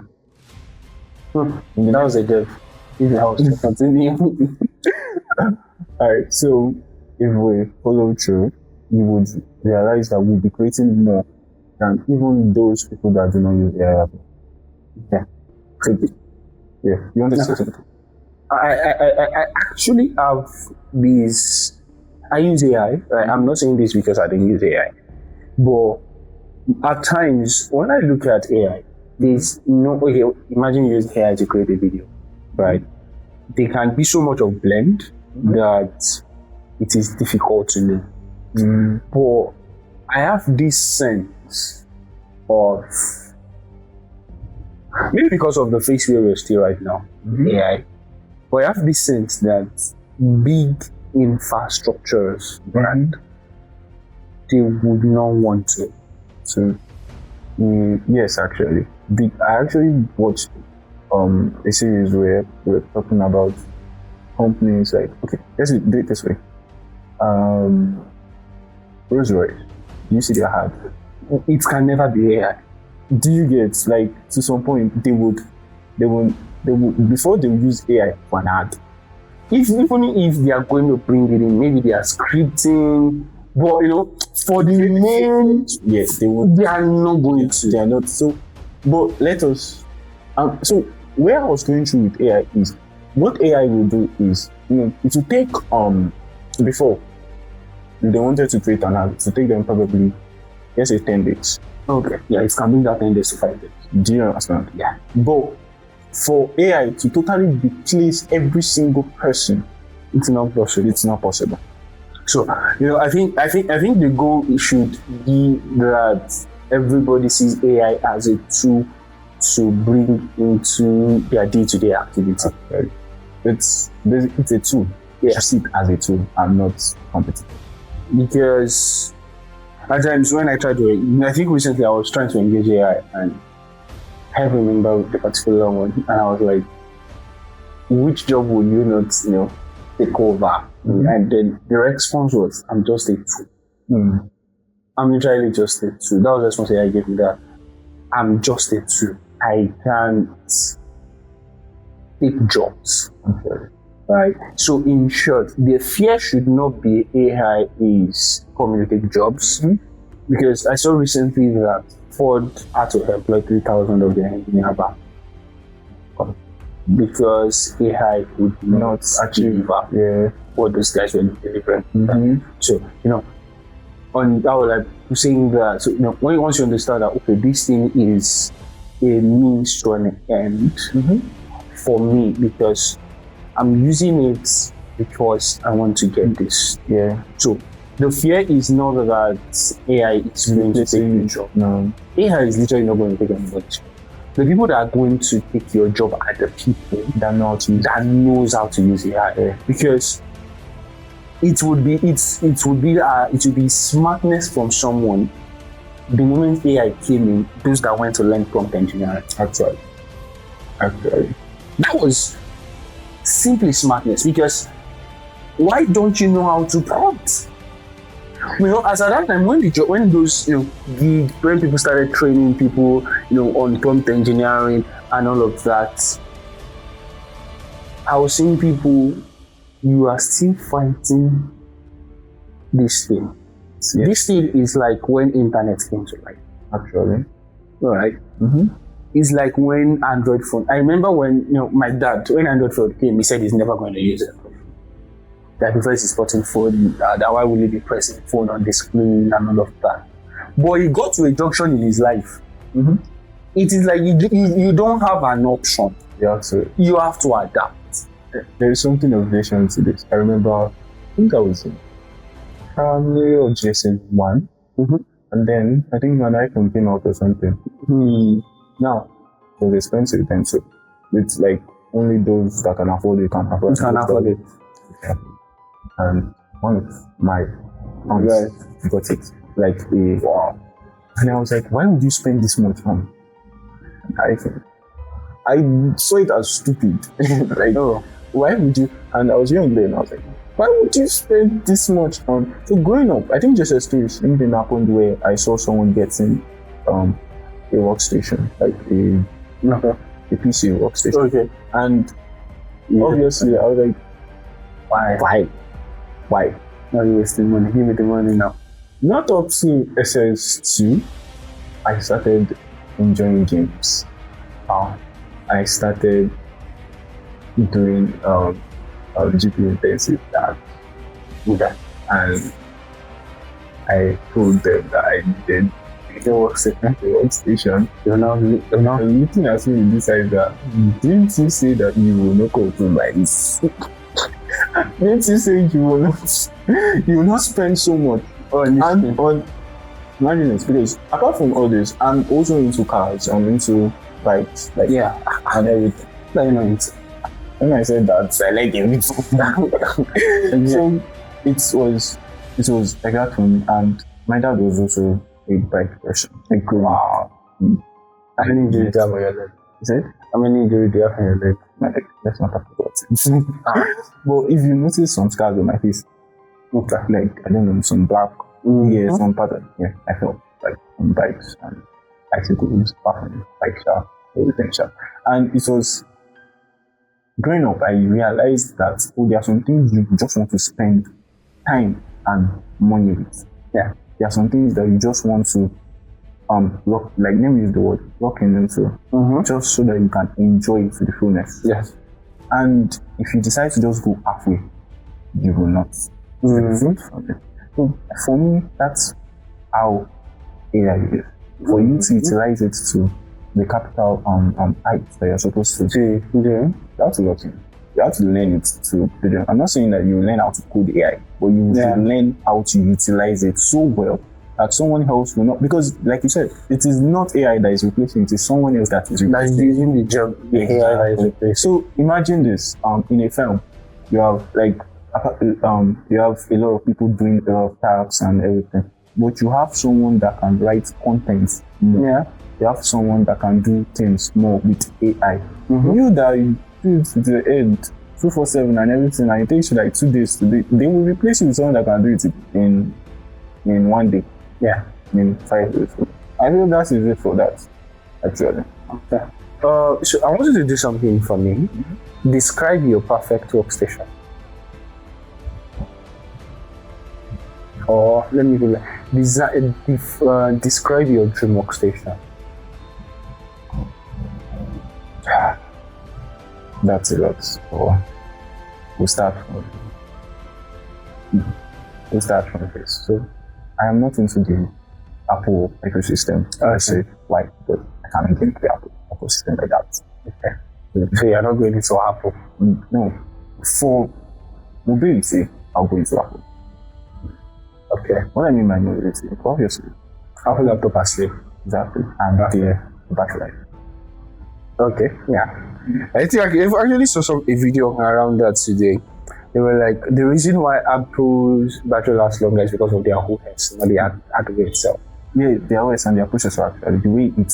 [SPEAKER 1] That was a dev. If I was to continue.
[SPEAKER 2] Alright, so if we follow through, you would realize that we'll be creating more than even those people that do not use AI. Yeah. Could be. Yeah. You want to say something?
[SPEAKER 1] I actually have these. I use AI. I'm not saying this because I didn't use AI, but at times when I look at AI, there's imagine you use AI to create a video, right? There can be so much of blend that it is difficult to know. But I have this sense of, maybe because of the phase where we're still right now, AI, but I have this sense that big infrastructures, brand, they would not want to.
[SPEAKER 2] So, yes, actually. I actually watched a series where we're talking about companies like, okay, let's do it this way. Rolls-Royce, do you see their ad?
[SPEAKER 1] It can never be AI.
[SPEAKER 2] Do you get, like, to some point, they would before they would use AI for an ad,
[SPEAKER 1] even if they are going to bring it in, maybe they are scripting, but for the main,
[SPEAKER 2] yes,
[SPEAKER 1] they are not going to.
[SPEAKER 2] They are not. So, but let us. So where I was going through with AI is, what AI will do is, it will take before they wanted to create an ad, to take them probably, let's say 10 days.
[SPEAKER 1] Okay. Yeah, it's coming that 10 days to 5 days.
[SPEAKER 2] Do you understand?
[SPEAKER 1] Yeah.
[SPEAKER 2] But for AI to totally replace every single person, it's not possible. It's not possible.
[SPEAKER 1] So, I think the goal should be that everybody sees AI as a tool to bring into their day-to-day activity.
[SPEAKER 2] Okay. It's a tool. Yeah. Just see it as a tool and not competitive.
[SPEAKER 1] Because at times when I try to, I think recently I was trying to engage AI and I remember the particular one, and I was like, which job will you not, take over? And then the response was, I'm just a tool. I'm literally just a tool. That was the response I gave me, that I'm just a tool. I can't take jobs.
[SPEAKER 2] Okay.
[SPEAKER 1] Right. So in short, the fear should not be AI is coming to take jobs. Because I saw recently that Ford had to employ 3,000 of their engineers back. Because AI could not achieve what those guys were delivering. So, on that, like saying that, so once you understand that, okay, this thing is a means to an end for me, because I'm using it because I want to get this.
[SPEAKER 2] Yeah.
[SPEAKER 1] So the fear is not that AI is going to take your job.
[SPEAKER 2] No.
[SPEAKER 1] AI is literally not going to take anybody's job. The people that are going to take your job are the people that knows how to use AI. Because it would be smartness from someone. The moment AI came in, those that went to learn prompt engineering.
[SPEAKER 2] Actually.
[SPEAKER 1] That was simply smartness, because why don't you know how to prompt? As at that time, when those when people started training people, on prompt engineering and all of that, I was seeing people, you are still fighting this thing. Yeah. This thing is like when internet came to life.
[SPEAKER 2] Actually.
[SPEAKER 1] Right? It's like when Android phone. I remember when my dad, when Android phone came, he said he's never going to use it. That prefers his button phone. That why will he be pressing phone on the screen and all of that? But he got to a junction in his life. It is like you don't have an option. You have to adapt.
[SPEAKER 2] There is something of relation to this. I remember, I think I was in primary or GSM1, and then I think an iPhone came out or something. Now, it was expensive then, so it's like only those that can afford it can afford it. Yeah. And one of my aunts got it, like wow. And I was like, why would you spend this much on iPhone? I saw it as stupid. Like, why would you? And I was young then, I was like, why would you spend this much on? So growing up, I think just a story, something happened where I saw someone getting a workstation, like a PC workstation. Okay. And obviously, I was like, why? Now you're wasting money. Give me the money now. Not up to SS2, I started enjoying games. I started doing GPU intensive that, and I told them that I needed the workstation. You're now looking at me and decide that, didn't you say that you will not compromise? Didn't you say you will not spend so much on management? Because apart from all this, I'm also into cars, I'm into bikes, and everything. When I said that, I like everything. So it was like that for me, and my dad was also a bike person. Like, wow. How many injuries do you have on your leg? You said? How many injuries do you have on your leg? My leg. Let's not talk about it. But if you notice some scars on my face, like, I don't know, some black, some pattern. Yeah, I felt like on bikes and bicycles, bike shop, everything shop. And it was growing up, I realized that there are some things you just want to spend time and money with. Yeah. There are some things that you just want to lock, like, let me use the word locking into, just so that you can enjoy it to the fullness. Yes. And if you decide to just go halfway, you will not fruit from it. So for me, that's how AI is. For you to utilize it to the capital heights that you're supposed to do, you have to lock in. You have to learn it to do them. I'm not saying that you learn how to code AI, but you learn how to utilize it so well that someone else will not, because like you said, it is not AI that is replacing, it is someone else that is replacing. That's using the job the AI that is replacing. So imagine this, in a film, you have you have a lot of people doing a lot of tasks and everything, but you have someone that can write content more. Yeah. You have someone that can do things more with AI. You that do it to the end, 247 and everything, and it takes you like 2 days to do it. They will replace you with someone that can do it in 1 day.
[SPEAKER 1] Yeah.
[SPEAKER 2] In 5 days. I feel that is it for that, actually.
[SPEAKER 1] Okay. So I want you to do something for me. Describe your perfect workstation. Or let me go describe your dream workstation.
[SPEAKER 2] That's a lot. So we'll start from this. So I am not into the Apple ecosystem. I say why? Because I can't get into the Apple ecosystem like that.
[SPEAKER 1] Okay. So you're not going into Apple?
[SPEAKER 2] No. For mobility, I'll go into Apple.
[SPEAKER 1] Okay.
[SPEAKER 2] What I mean by mobility, obviously,
[SPEAKER 1] Apple laptop asleep.
[SPEAKER 2] Exactly. And the battery life.
[SPEAKER 1] Okay. Yeah. I think I actually saw a video around that today. They were like, the reason why Apple's battery lasts longer is because of their OS, not the hardware itself.
[SPEAKER 2] Yeah, the OS and their processor actually, the way it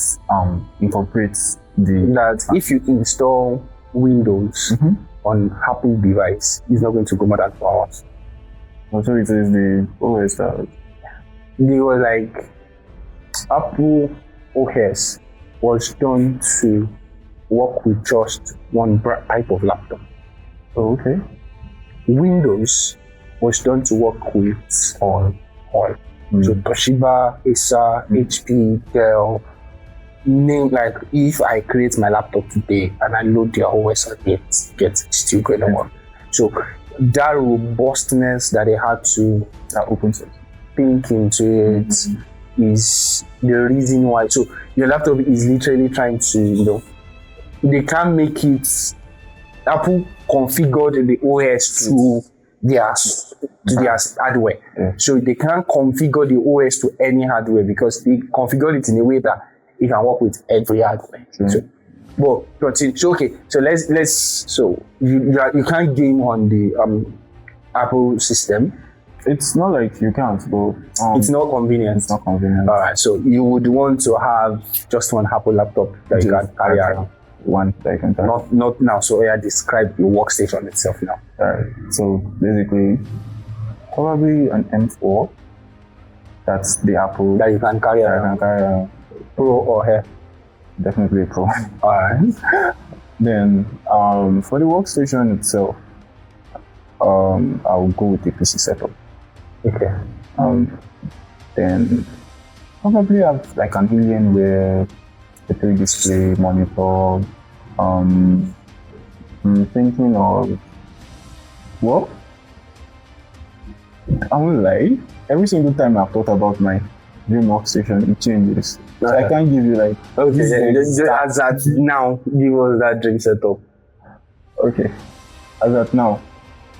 [SPEAKER 2] incorporates
[SPEAKER 1] that if you install Windows on Apple device, it's not going to go more than 4 hours.
[SPEAKER 2] So it is the OS that
[SPEAKER 1] they were like, Apple OS was done to work with just one type of laptop.
[SPEAKER 2] Oh, okay.
[SPEAKER 1] Windows was done to work with all. So Toshiba, Acer, HP, Dell, name, like if I create my laptop today and I load their OS and it's still going to work. So that robustness that they had to
[SPEAKER 2] open source
[SPEAKER 1] think into it is the reason why. So your laptop is literally trying to, they can't make it. Apple configured the OS to their hardware.
[SPEAKER 2] Yeah.
[SPEAKER 1] So they can't configure the OS to any hardware because they configured it in a way that it can work with every hardware. So okay. So let's. So you can't game on the Apple system.
[SPEAKER 2] It's not like you can't, but
[SPEAKER 1] it's not convenient.
[SPEAKER 2] It's not convenient.
[SPEAKER 1] All right. So you would want to have just one Apple laptop that you can carry around.
[SPEAKER 2] One that I can carry.
[SPEAKER 1] Not now. So describe your workstation itself now.
[SPEAKER 2] Alright. So basically, probably an M4. That's the Apple
[SPEAKER 1] that you can carry around. Pro or Air?
[SPEAKER 2] Definitely Pro.
[SPEAKER 1] Alright.
[SPEAKER 2] Then for the workstation itself, I'll go with the PC setup.
[SPEAKER 1] Okay.
[SPEAKER 2] Then probably have like an Alienware, a 3 display monitor. I'm thinking of, well, I won't lie, every single time I've thought about my dream workstation, it changes. So I can't give you like,
[SPEAKER 1] as at now, give us that dream setup.
[SPEAKER 2] Okay. As at now,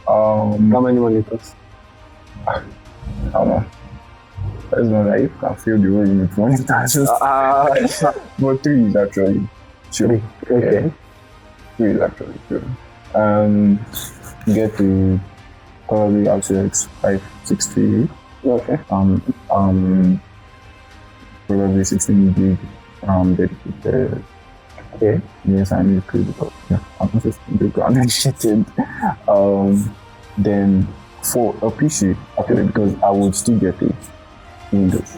[SPEAKER 1] how many monitors?
[SPEAKER 2] I don't know. That's not like you can feel the way you need monitors. But 3 is actually sure.
[SPEAKER 1] Okay.
[SPEAKER 2] Yeah. 3 is actually sure. Get the probably RTX 560.
[SPEAKER 1] Okay.
[SPEAKER 2] Probably 16 gig dedicated.
[SPEAKER 1] Okay.
[SPEAKER 2] Yes, I need to because I'm not 16 gig dedicated. Then for a PC, actually, because I would still get it. Windows.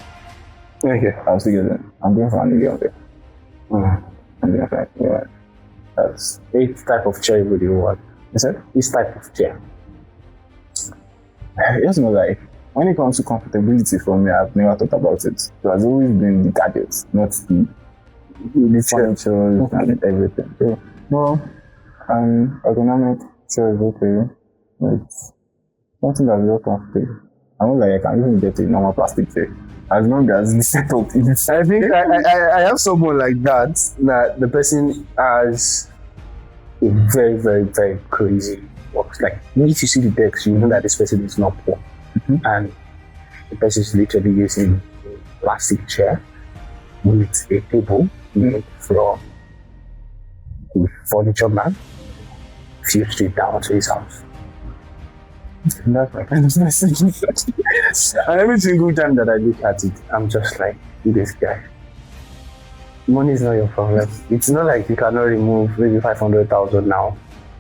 [SPEAKER 1] Okay.
[SPEAKER 2] I'll still get it. I'm going for an Nvidia on there. And then that's
[SPEAKER 1] each type of chair would you want?
[SPEAKER 2] Is it?
[SPEAKER 1] Each type of chair.
[SPEAKER 2] It's not like when it comes to comfortability for me, I've never thought about it. It has always been the gadgets, not the furniture and everything. So, well, ergonomic chair is okay. It's something that's very comfortable. I don't like I can even get a normal plastic chair. As long as the setup is.
[SPEAKER 1] I think I have someone like that the person has a very, very, very crazy works. Like if you see the decks, you know that this person is not poor. And the person is literally using a plastic chair with a table made from a furniture man few street down to his house. And that's my kind of message. And every single time that I look at it, I'm just like, this guy. money is not your problem. It's not like you cannot remove maybe 500,000 now.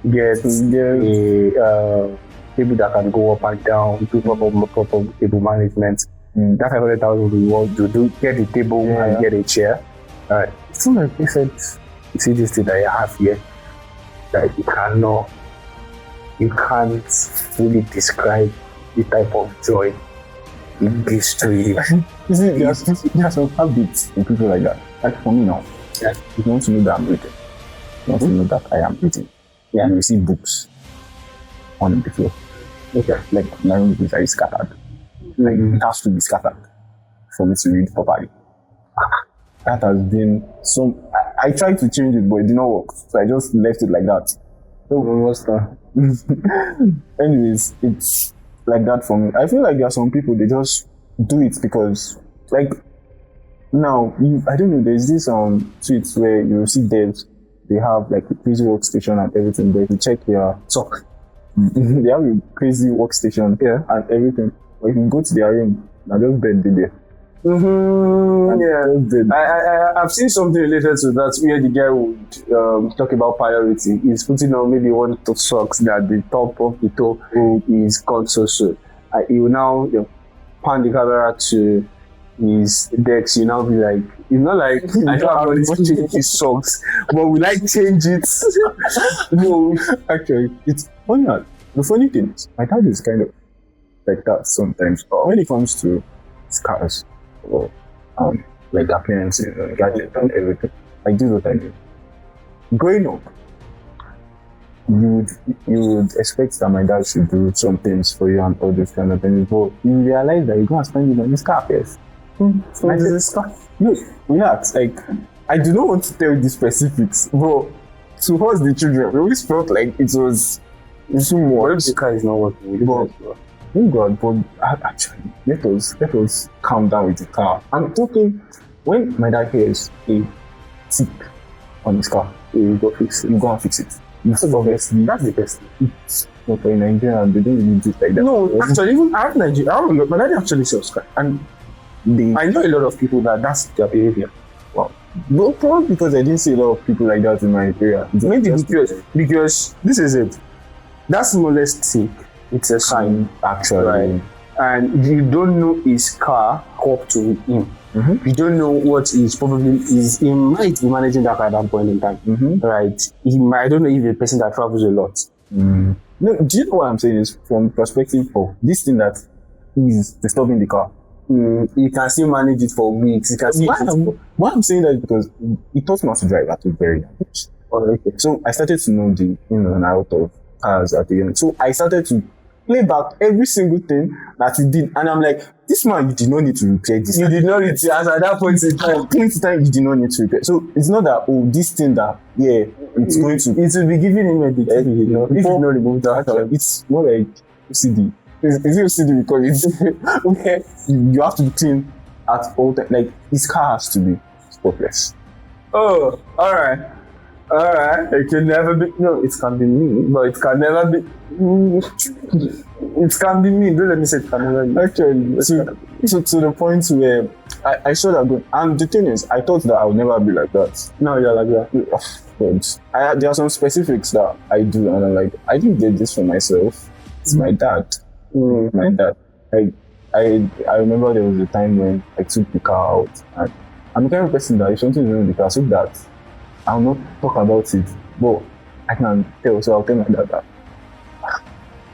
[SPEAKER 1] Get a table that can go up and down, do proper table management. That 500,000 we want to do, get the table and get a chair. It's not like they said, you see this thing that you have here, that you can't fully describe the type of joy it gives to you.
[SPEAKER 2] You see, there are some habits in people like that. Like for me now, you want to know that I'm reading. You want to know that I am reading. Yeah, and you see books on the floor. Okay, like my room is very scattered. Like it has to be scattered for me to read properly. That has been some. I tried to change it, but it did not work. So I just left it like that. So what's that? Anyways, it's like that for me. I feel like there are some people, they just do it because, like, now I don't know. There's this tweets where you see devs, they have like a crazy workstation and everything. But if you check their talk, they have a crazy workstation and everything. But if you go to their room, now just bed there.
[SPEAKER 1] I've seen something related to that where the guy would talk about priority. He's putting on maybe one of the socks that the top of the toe is cut so. He will now pan the camera to his decks. You now be like, it's not like I don't have money to change his socks, but we like change it.
[SPEAKER 2] No, actually, it's funny. The funny thing is, my dad is kind of like that sometimes. When it comes to cars or like appearances and gadgets and everything, I do what I do. Growing up, you would expect that my dad should do some things for you and all these kind of things, but you realize that you're going to spend it on his car first. No, relax. Like, I do not want to tell you the specifics, but to us, the children, we always felt like it was too much.
[SPEAKER 1] The car is not working.
[SPEAKER 2] Oh God, but actually, let us calm down with the car. I'm talking, when my dad hears a tip on his car, you go fix it. You go and fix it. Obviously, that's the best thing. It's not in Nigeria, and they don't really do it like that.
[SPEAKER 1] No, actually, even I have Nigeria. My dad actually sells car, and I know a lot of people that's their behavior.
[SPEAKER 2] Wow. But probably because I didn't see a lot of people like that in my area.
[SPEAKER 1] Maybe because this is it. That smallest thing, it's a sign,
[SPEAKER 2] actually.
[SPEAKER 1] Right? And you don't know his car up to him. You don't know what is probably is. He might be managing that car at that point in time, right? I don't know if the person that travels a lot.
[SPEAKER 2] No, do you know what I'm saying is from perspective of this thing that is disturbing the car?
[SPEAKER 1] You can still manage it for weeks.
[SPEAKER 2] Why I'm saying that is because he taught me how to drive at a very young age. Okay. So I started to know the in and out of cars at the end. So I started to play back every single thing that he did, and I'm like, this man, you did not need to repair this.
[SPEAKER 1] You did not need to, as at that point in time,
[SPEAKER 2] you did not need to repair. So it's not that this thing that it's going to.
[SPEAKER 1] It will be giving him a bit. If you not remove that,
[SPEAKER 2] it's more like OCD. Is it OCD we call it? Okay, you have to be clean at all times. Like his car has to be spotless.
[SPEAKER 1] Oh, all right. It can never be. No, it can be me, but it can never be. It can be me. Don't let me say it can never be.
[SPEAKER 2] Actually, to the point where I saw that good. And the thing is, I thought that I would never be like that.
[SPEAKER 1] No, you're like that.
[SPEAKER 2] But there are some specifics that I do, and I'm like, I didn't get this for myself. It's my dad. My dad. I remember there was a time when I took the car out, and I'm the kind of person that if something is wrong with the car, so that I'll not talk about it, but I can tell. So I'll tell my dad that.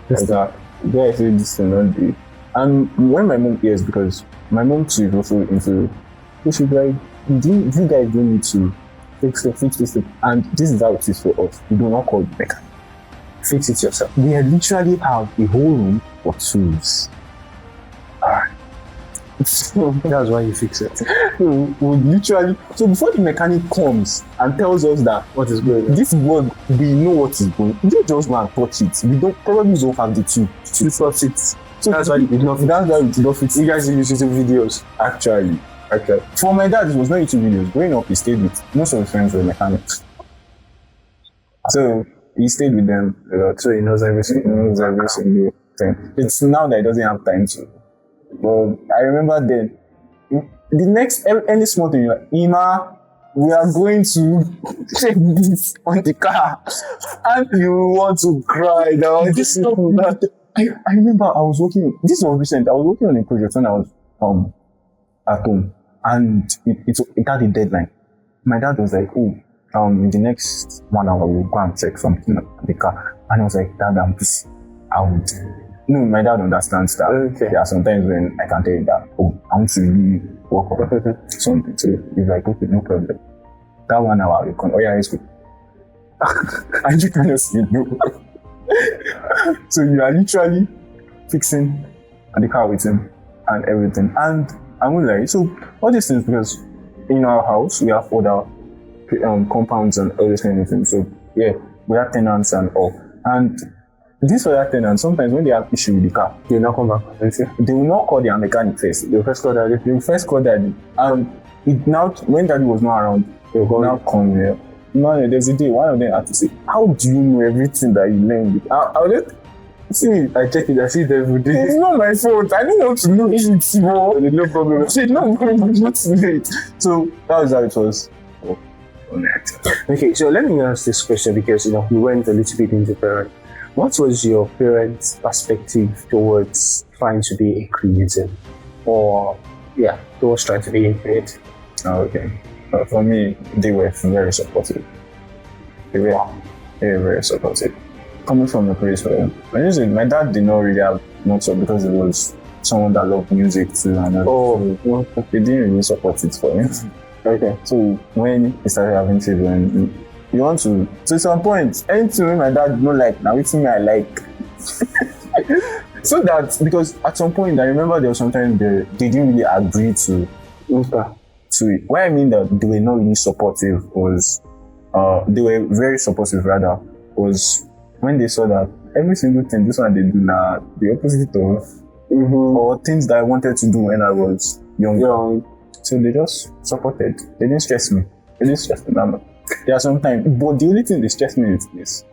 [SPEAKER 2] I say this thing not do. And when my mom hears, because my mom too is also into, she'll be like, you guys don't need to fix this. And this is how it is for us. We do not call the mechanic. Fix it yourself. We literally have a whole room for tools.
[SPEAKER 1] That's why you fix it.
[SPEAKER 2] We literally, so before the mechanic comes and tells us that
[SPEAKER 1] what is going on,
[SPEAKER 2] this one, we know what is going on. We don't just want to touch it. We probably don't have the tool
[SPEAKER 1] to touch it.
[SPEAKER 2] So that's why we did not fix it.
[SPEAKER 1] You guys use YouTube videos.
[SPEAKER 2] Actually. For my dad, it was not YouTube videos. Growing up, he stayed with most of his friends were mechanics. So he stayed with them a lot. So he knows every single thing. It's now that he doesn't have time to. But I remember then, the next, any small thing, you're like, Ima, we are going to check this on the car. And
[SPEAKER 1] You want to cry now.
[SPEAKER 2] this is not I remember I was working, this was recent, I was working on a project when I was at home, and it had a deadline. My dad was like, oh, in the next 1 hour we'll go and check something on the car. And I was like, Dad, I'm busy. I would. No, my dad understands that.
[SPEAKER 1] Okay.
[SPEAKER 2] There are sometimes when I can tell you that, oh, I want to really work on something. So he's like, okay, no problem. That 1 hour, you can, oh yeah, it's good. And you kind of say no. So you are literally fixing the car with him and everything. And I won't lie, so all these things, because in our house we have other compounds and all these kind of things. So yeah, we have tenants and all. And these other tenants, sometimes when they have issue with the car,
[SPEAKER 1] They will not come back.
[SPEAKER 2] they will not call their mechanic first. They will first call daddy. They will first call daddy. And it now, when daddy was not around, they will now come here. Man, there's a day one of them had to say, how do you know everything that you learned? I'll just see.
[SPEAKER 1] I check it. I see the every day.
[SPEAKER 2] It's not my fault. I didn't know to know it.
[SPEAKER 1] No problem.
[SPEAKER 2] I said, no, not to know it. So that was how it was.
[SPEAKER 1] Okay, so let me ask this question, because we went a little bit into parent. What was your parents' perspective towards trying to be a creative, or towards trying to be a creative?
[SPEAKER 2] Okay. For me, they were very supportive. They were very supportive. Coming from a place where, my dad did not really have much of, because he was someone that loved music too, and they didn't really support it for him.
[SPEAKER 1] Okay.
[SPEAKER 2] So when he started having children, you want to some point, anything when my dad don't like, now it's me I like. So that, because at some point I remember there was sometimes they didn't really agree to it. What I mean that they were not really supportive was, they were very supportive rather, was when they saw that every single thing this one they do now, the opposite of, or things that I wanted to do when I was younger. So they just supported. They didn't stress me. There are sometimes, but the only thing they stress me is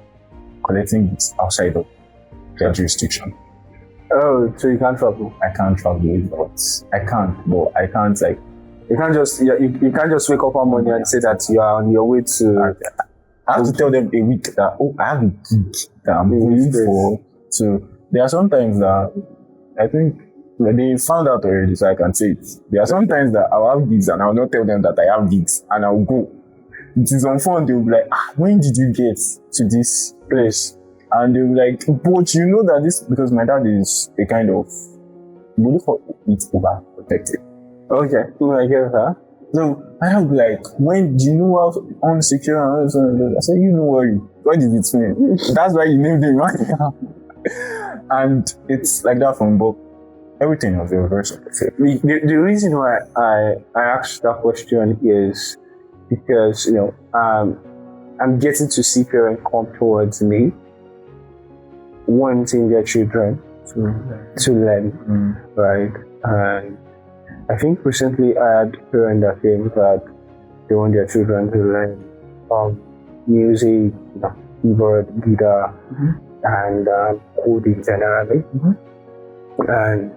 [SPEAKER 2] collecting gifts outside of their jurisdiction.
[SPEAKER 1] Oh, so you can't travel?
[SPEAKER 2] I can't travel, but I can't like.
[SPEAKER 1] You can't just you can't just wake up one morning and say that you are on your way to.
[SPEAKER 2] I have to tell them a week that, oh, I have a gig that I'm going for. So there are sometimes that I think they found out already, so I can say it. There are sometimes that I'll have gigs and I'll not tell them that I have gigs, and I'll go. It is on phone, they'll be like, when did you get to this place? And they'll be like, but you know that this, because my dad is a kind of, it's overprotective.
[SPEAKER 1] Okay, I get that.
[SPEAKER 2] So I have like, when do you know how unsecure and all this and I said, you know what did it mean? That's why you named him right now. And it's like that from both. Everything was very supportive.
[SPEAKER 1] The reason why I asked that question is because I'm getting to see parents come towards me wanting their children to learn, right? And I think recently I had a parent that came that they want their children to learn music, keyboard, guitar, and coding generally. And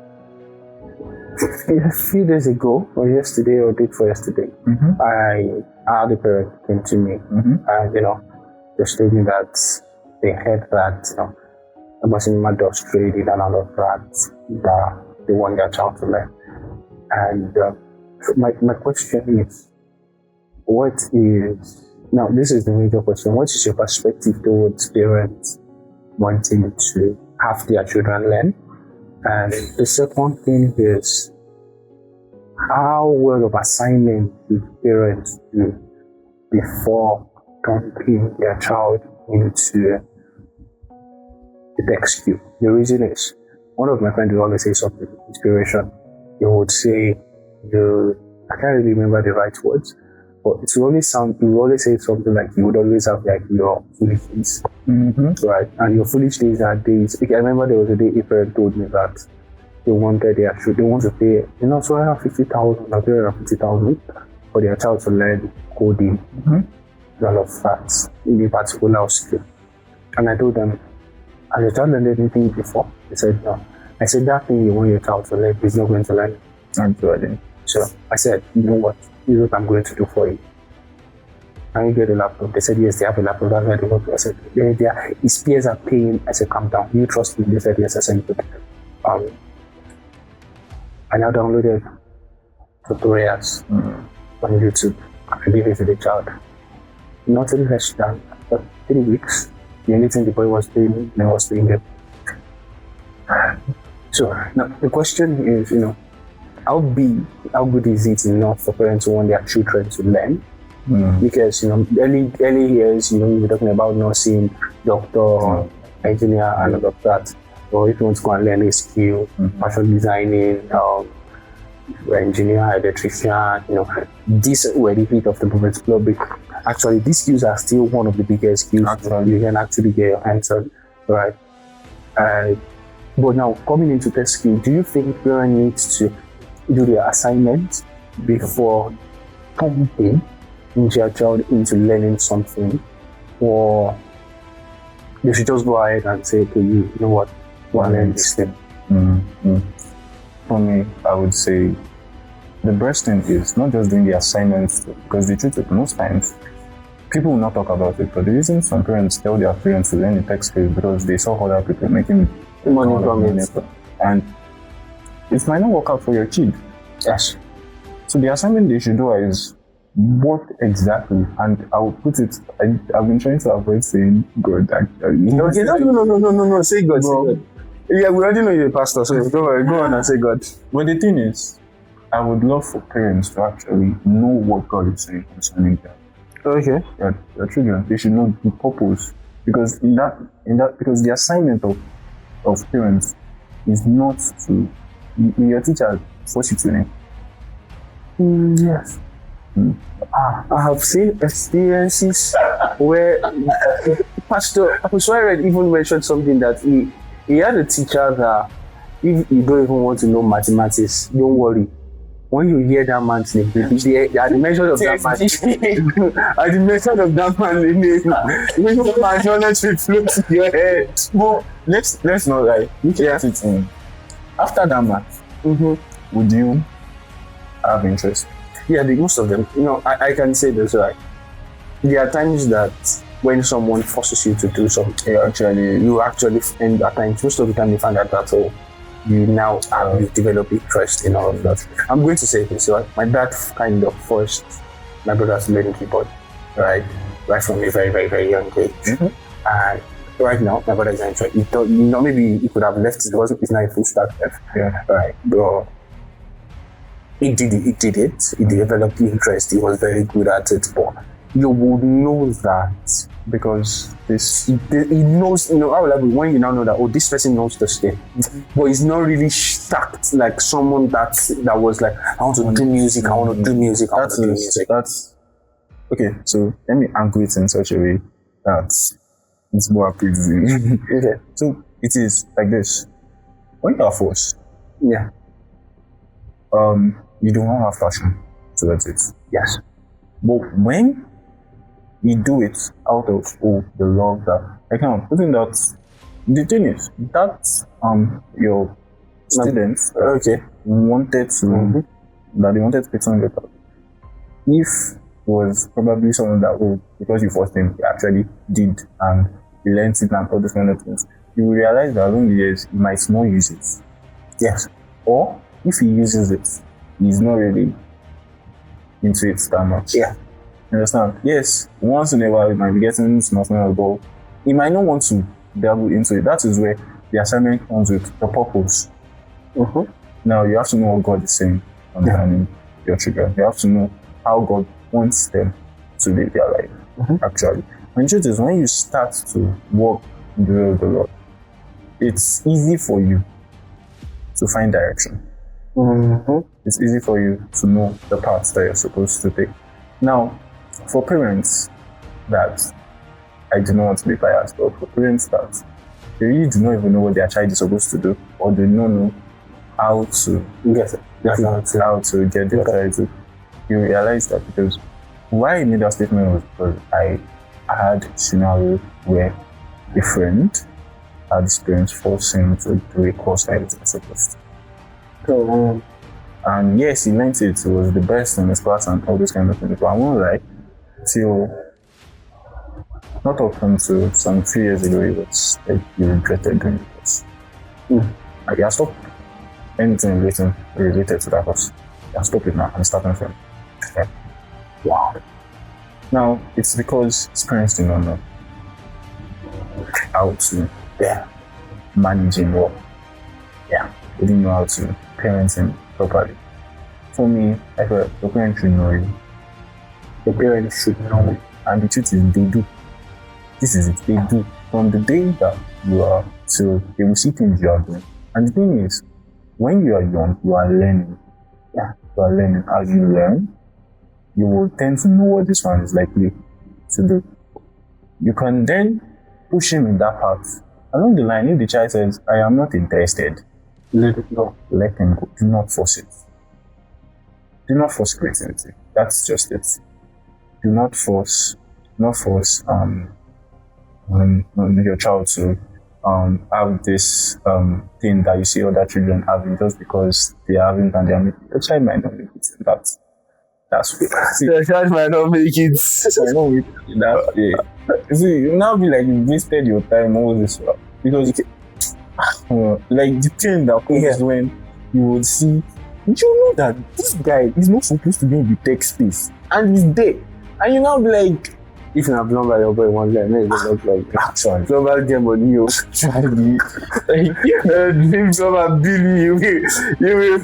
[SPEAKER 1] a few days ago, or yesterday, or day before yesterday, I had a parent came to me, and just told me that they heard that the person does trading and all of that they want their child to learn. And my question is, now this is the major question, what is your perspective towards parents wanting to have their children learn? And the second thing is, how well of assignment do parents do before dumping their child into the text queue? The reason is, one of my friends will always say something, inspiration. He would say, I can't really remember the right words, but it will always say something like, you would always have like your foolish days, right? And your foolish days are days. I remember there was a day a parent told me that they want to pay, 250,000 or 350,000 for their child to learn coding, all of that, in a particular skill. And I told them, has your child learned anything before? They said no. I said, that thing you want your child to learn, he's not going to learn it. So I said, you know what? This is what I'm going to do for you. can you get a laptop? They said, yes, they have a laptop. That's why they want to. I said, yeah, his peers are paying. I said, calm down. You trust me? They said, yes. I said, good. I now downloaded tutorials on YouTube. I gave it to the child. Nothing less than 3 weeks. The only thing the boy was doing, I was doing it. So now the question is, how good is it enough for parents who want their children to learn? Because early years, we're talking about nursing, doctor, engineer, and all of that. Or if you want to go and learn a skill, fashion designing, engineer, electrician, these were the feet of the Prophet's Club. Actually, these skills are still one of the biggest skills you can actually get your hands on, right? But now, coming into the skill, do you think parents need to do their assignment before pumping your child into learning something, or they should just go ahead and say, okay, you know what, want to learn this thing?
[SPEAKER 2] For me, I would say the best thing is not just doing the assignments, because the truth is most times people will not talk about it, but the reason some parents tell their parents to learn the tech skills because they saw other people making
[SPEAKER 1] money from it,
[SPEAKER 2] and it might not work out for your kid.
[SPEAKER 1] Yes.
[SPEAKER 2] So the assignment they should do is what exactly, and I will put it. I've been trying to avoid saying God actually.
[SPEAKER 1] Okay, no. Say God. Say God. Yeah, we already know you're a pastor, so go on and say God.
[SPEAKER 2] But the thing is, I would love for parents to actually know what God is saying concerning them.
[SPEAKER 1] Okay.
[SPEAKER 2] Their children, they should know the purpose, because because the assignment of parents is not to your teacher force you to learn.
[SPEAKER 1] Yes. I have seen experiences where Pastor Suarez even mentioned something that he had a teacher that if you don't even want to know mathematics, don't worry. When you hear that man's name, at the mention of that man's name, at the mention of that man's name, when my knowledge will flow to your head.
[SPEAKER 2] But let's not lie. After that man, would you have interest?
[SPEAKER 1] Yeah, most of them. I can say this, right? There are times that when someone forces you to do something, you actually end at times. Most of the time, you find out that you now you develop interest in all of that. I'm going to say this, right? My dad kind of forced my brother to learn keyboard, right from a very, very, very young age. And right now, my brother is interested. Maybe he could have left it because it's not a full stack. Right, but he did it. He developed the interest. He was very good at it, but you would know that because he knows, when you now know that, this person knows the skill, but he's not really stacked like someone that was like, I want to do music,
[SPEAKER 2] That's okay. So let me angle it in such a way that it's more appealing.
[SPEAKER 1] Okay.
[SPEAKER 2] So it is like this: when you are forced,
[SPEAKER 1] yeah,
[SPEAKER 2] you do not have passion towards it.
[SPEAKER 1] Yes.
[SPEAKER 2] But when you do it out of the love that I can put in that, the thing is that your students wanted to that they wanted to pick something better. If was probably someone that because you forced him, he actually did and he learned it and all those kind of things, you will realize that along the years he might not use it.
[SPEAKER 1] Yes.
[SPEAKER 2] Or if he uses it, he's not really into it that much.
[SPEAKER 1] Yeah.
[SPEAKER 2] You understand? Yes, once in a while he might be getting small but he might not want to dabble into it. That is where the assignment comes with the purpose. Now you have to know what God is saying concerning your children. You have to know how God wants them to live their life. Actually, and the truth is, when you start to walk in the way of the Lord, it's easy for you to find direction. It's easy for you to know the paths that you're supposed to take. Now, for parents that, I do not want to be biased, but for parents that they really do not even know what their child is supposed to do, or they don't know how to get their child to, you realize that because why I made that statement was because I had a scenario where a friend had experienced forcing to do a course that he was supposed to. And yes, he learned it. It was the best in his class and all those kind of things. But I won't lie, till not up until some few years ago, it was like you regretted doing it. Like, you stop anything related to that course. You stop it now and starting from. Yeah. Wow. Now, it's because his parents do not know how to manage him well. Yeah. They didn't know how to parent him properly. For me, I feel your parents should know you. Your parents should know you. And the truth is, they do. This is it, they do. From the day that you are till they will see things you are doing. And the thing is, when you are young, you are learning. Yeah, you are learning. As you learn, you will tend to know what this one is likely to do. You can then push him in that path. Along the line, if the child says, I am not interested, let him go. Do not force it. Do not force creativity. That's just it. Do not force your child to have this thing that you see other children having just because they are having and they are making. Your child might not make it. That's
[SPEAKER 1] Your child might not make it.
[SPEAKER 2] That you see, you now be like you wasted your time all this while because like the thing that comes when you would see. Did you know that this guy is not supposed to be in the tech space and he's there, and you now be like. If you're not blown by your boy one leg, maybe look like actually. Global game on you. Actually, if someone bill you will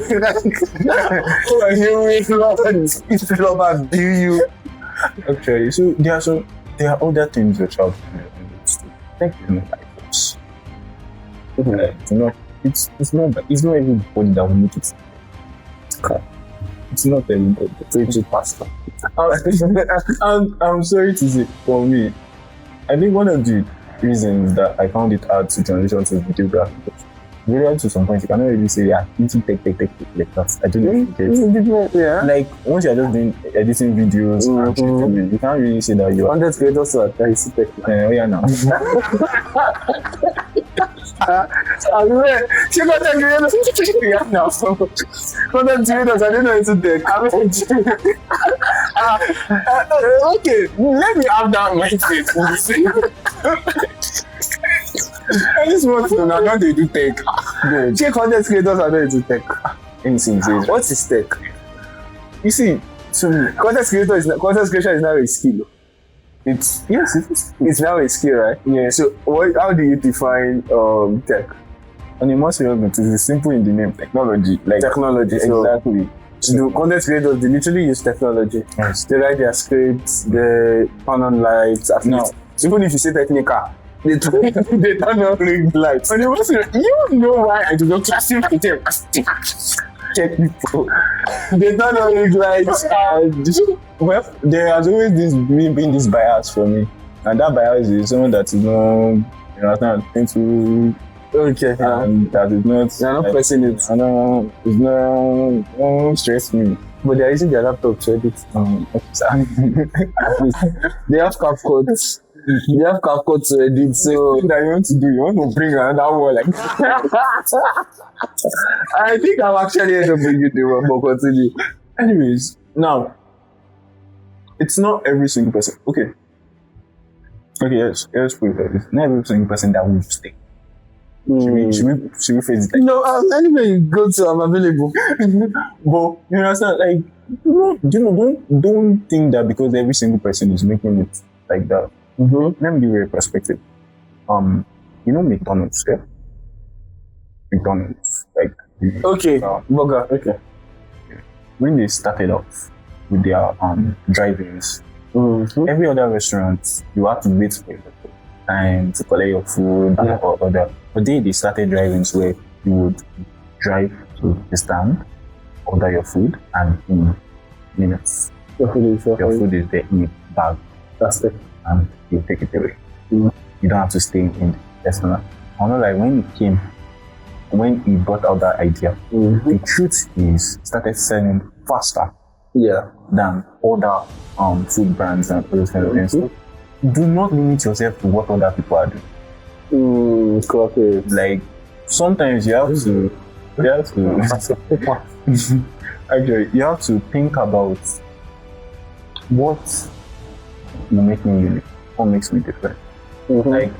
[SPEAKER 2] global bill you. Actually, so there are other things your child can do. Thank you, not like this. It's not everybody that will make it. It's not everybody. Preach it, pastor. I'm sorry to say, for me, I think one of the reasons that I found it hard to transition to videography was really to some point you cannot really say, YouTube take like that. I don't know if you get like once you're just doing editing videos, you can't really say that you're
[SPEAKER 1] content creators are tech.
[SPEAKER 2] Now.
[SPEAKER 1] Content creators, I don't know it's tech. Okay, let me have that mindset. I just want to know, don't they do tech? Good. Content creators are not into tech.
[SPEAKER 2] Anything says.
[SPEAKER 1] What is tech?
[SPEAKER 2] You see,
[SPEAKER 1] so content creation is now a skill. It's now a skill, right?
[SPEAKER 2] Yeah.
[SPEAKER 1] So how do you define tech?
[SPEAKER 2] On a more serious note, it's simple in the name, technology. Like
[SPEAKER 1] technology.
[SPEAKER 2] Exactly.
[SPEAKER 1] So the content creators, they literally use technology.
[SPEAKER 2] Yes.
[SPEAKER 1] They write their scripts, they turn on lights. Even if you say technical, they turn on ring lights. And you know why I do not classify them as tech people. They turn on ring lights and
[SPEAKER 2] well, there has always been this bias for me. And that bias is someone that is not into and that is not
[SPEAKER 1] you're not pressing it.
[SPEAKER 2] I know it's not stress me.
[SPEAKER 1] But they're using their laptop to edit. They have CapCut. They have CapCut to edit. So
[SPEAKER 2] that you want to do, you want to bring another wall like
[SPEAKER 1] I think I'm actually end up bringing the one, but continue.
[SPEAKER 2] Anyways, now it's not every single person. Okay, yes, put it like this. Not every single person that will stay. Should we phrase it like
[SPEAKER 1] no, anyway you go to, I'm available.
[SPEAKER 2] But you understand, like don't think that because every single person is making it like that. Let me give you a perspective. McDonald's, yeah? McDonald's, like
[SPEAKER 1] burger. Okay.
[SPEAKER 2] When they started off with their drive-ins, every other restaurant you have to wait for time to collect your food or other. But they started driving where you would drive to the stand, order your food, and in minutes your food is there in a bag.
[SPEAKER 1] That's it.
[SPEAKER 2] And you take it away. You don't have to stay in the restaurant. I know, like when he brought out that idea, the truth is started selling faster than other food brands and all those kind of things. Do not limit yourself to what other people are doing. Like sometimes you have to actually you have to think about what will make me unique. what makes me different.
[SPEAKER 1] Mhm.
[SPEAKER 2] Like,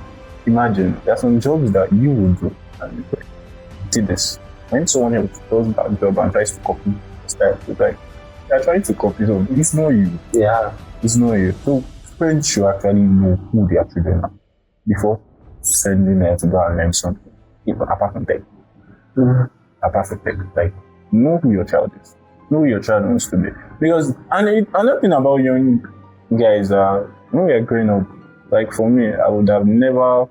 [SPEAKER 2] imagine there are some jobs that you would do and you like, did this. When someone else does that job and tries to copy the style, it's like they're trying to copy, so it's not you.
[SPEAKER 1] Yeah.
[SPEAKER 2] It's not you. So friends should actually know who they are children are before sending them to go and learn something. Even apart from tech.
[SPEAKER 1] Mhm.
[SPEAKER 2] Apart from tech. Like, know who your child is. Know who your child wants to be. Because another thing about young guys when we are growing up, like for me, I would have never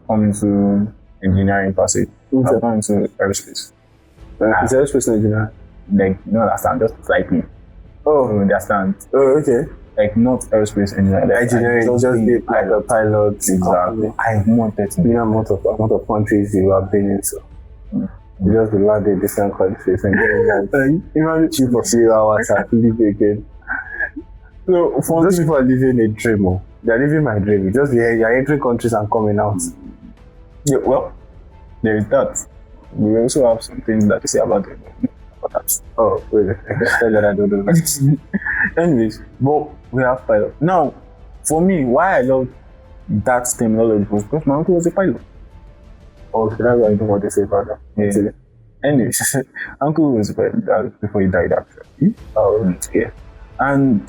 [SPEAKER 2] come into engineering per se. I've gone into aerospace.
[SPEAKER 1] Is aerospace engineer?
[SPEAKER 2] Like, you understand, just slightly.
[SPEAKER 1] Oh.
[SPEAKER 2] You understand?
[SPEAKER 1] Oh, okay.
[SPEAKER 2] Like, not aerospace engineering. Like,
[SPEAKER 1] Engineering, just be like a pilot.
[SPEAKER 2] Exactly. I wanted to
[SPEAKER 1] You
[SPEAKER 2] be.
[SPEAKER 1] know, amount of countries you have been into. You just be landing in different countries and getting that. Imagine you for 3 hours and live again. So, for those people are living a dream. Oh. They're living my dream. You just be here, you're entering countries and coming out.
[SPEAKER 2] Yeah, well, there is that. We also have some things that to say about them. That.
[SPEAKER 1] Oh, wait. I can tell that I don't know that.
[SPEAKER 2] Anyways, but we have pilot. Now, for me, why I love that terminology was because my uncle was a pilot.
[SPEAKER 1] Oh, so that's why I don't want to say about that.
[SPEAKER 2] Yeah. Anyways, uncle was a pilot before he died actually.
[SPEAKER 1] Oh,
[SPEAKER 2] yeah. And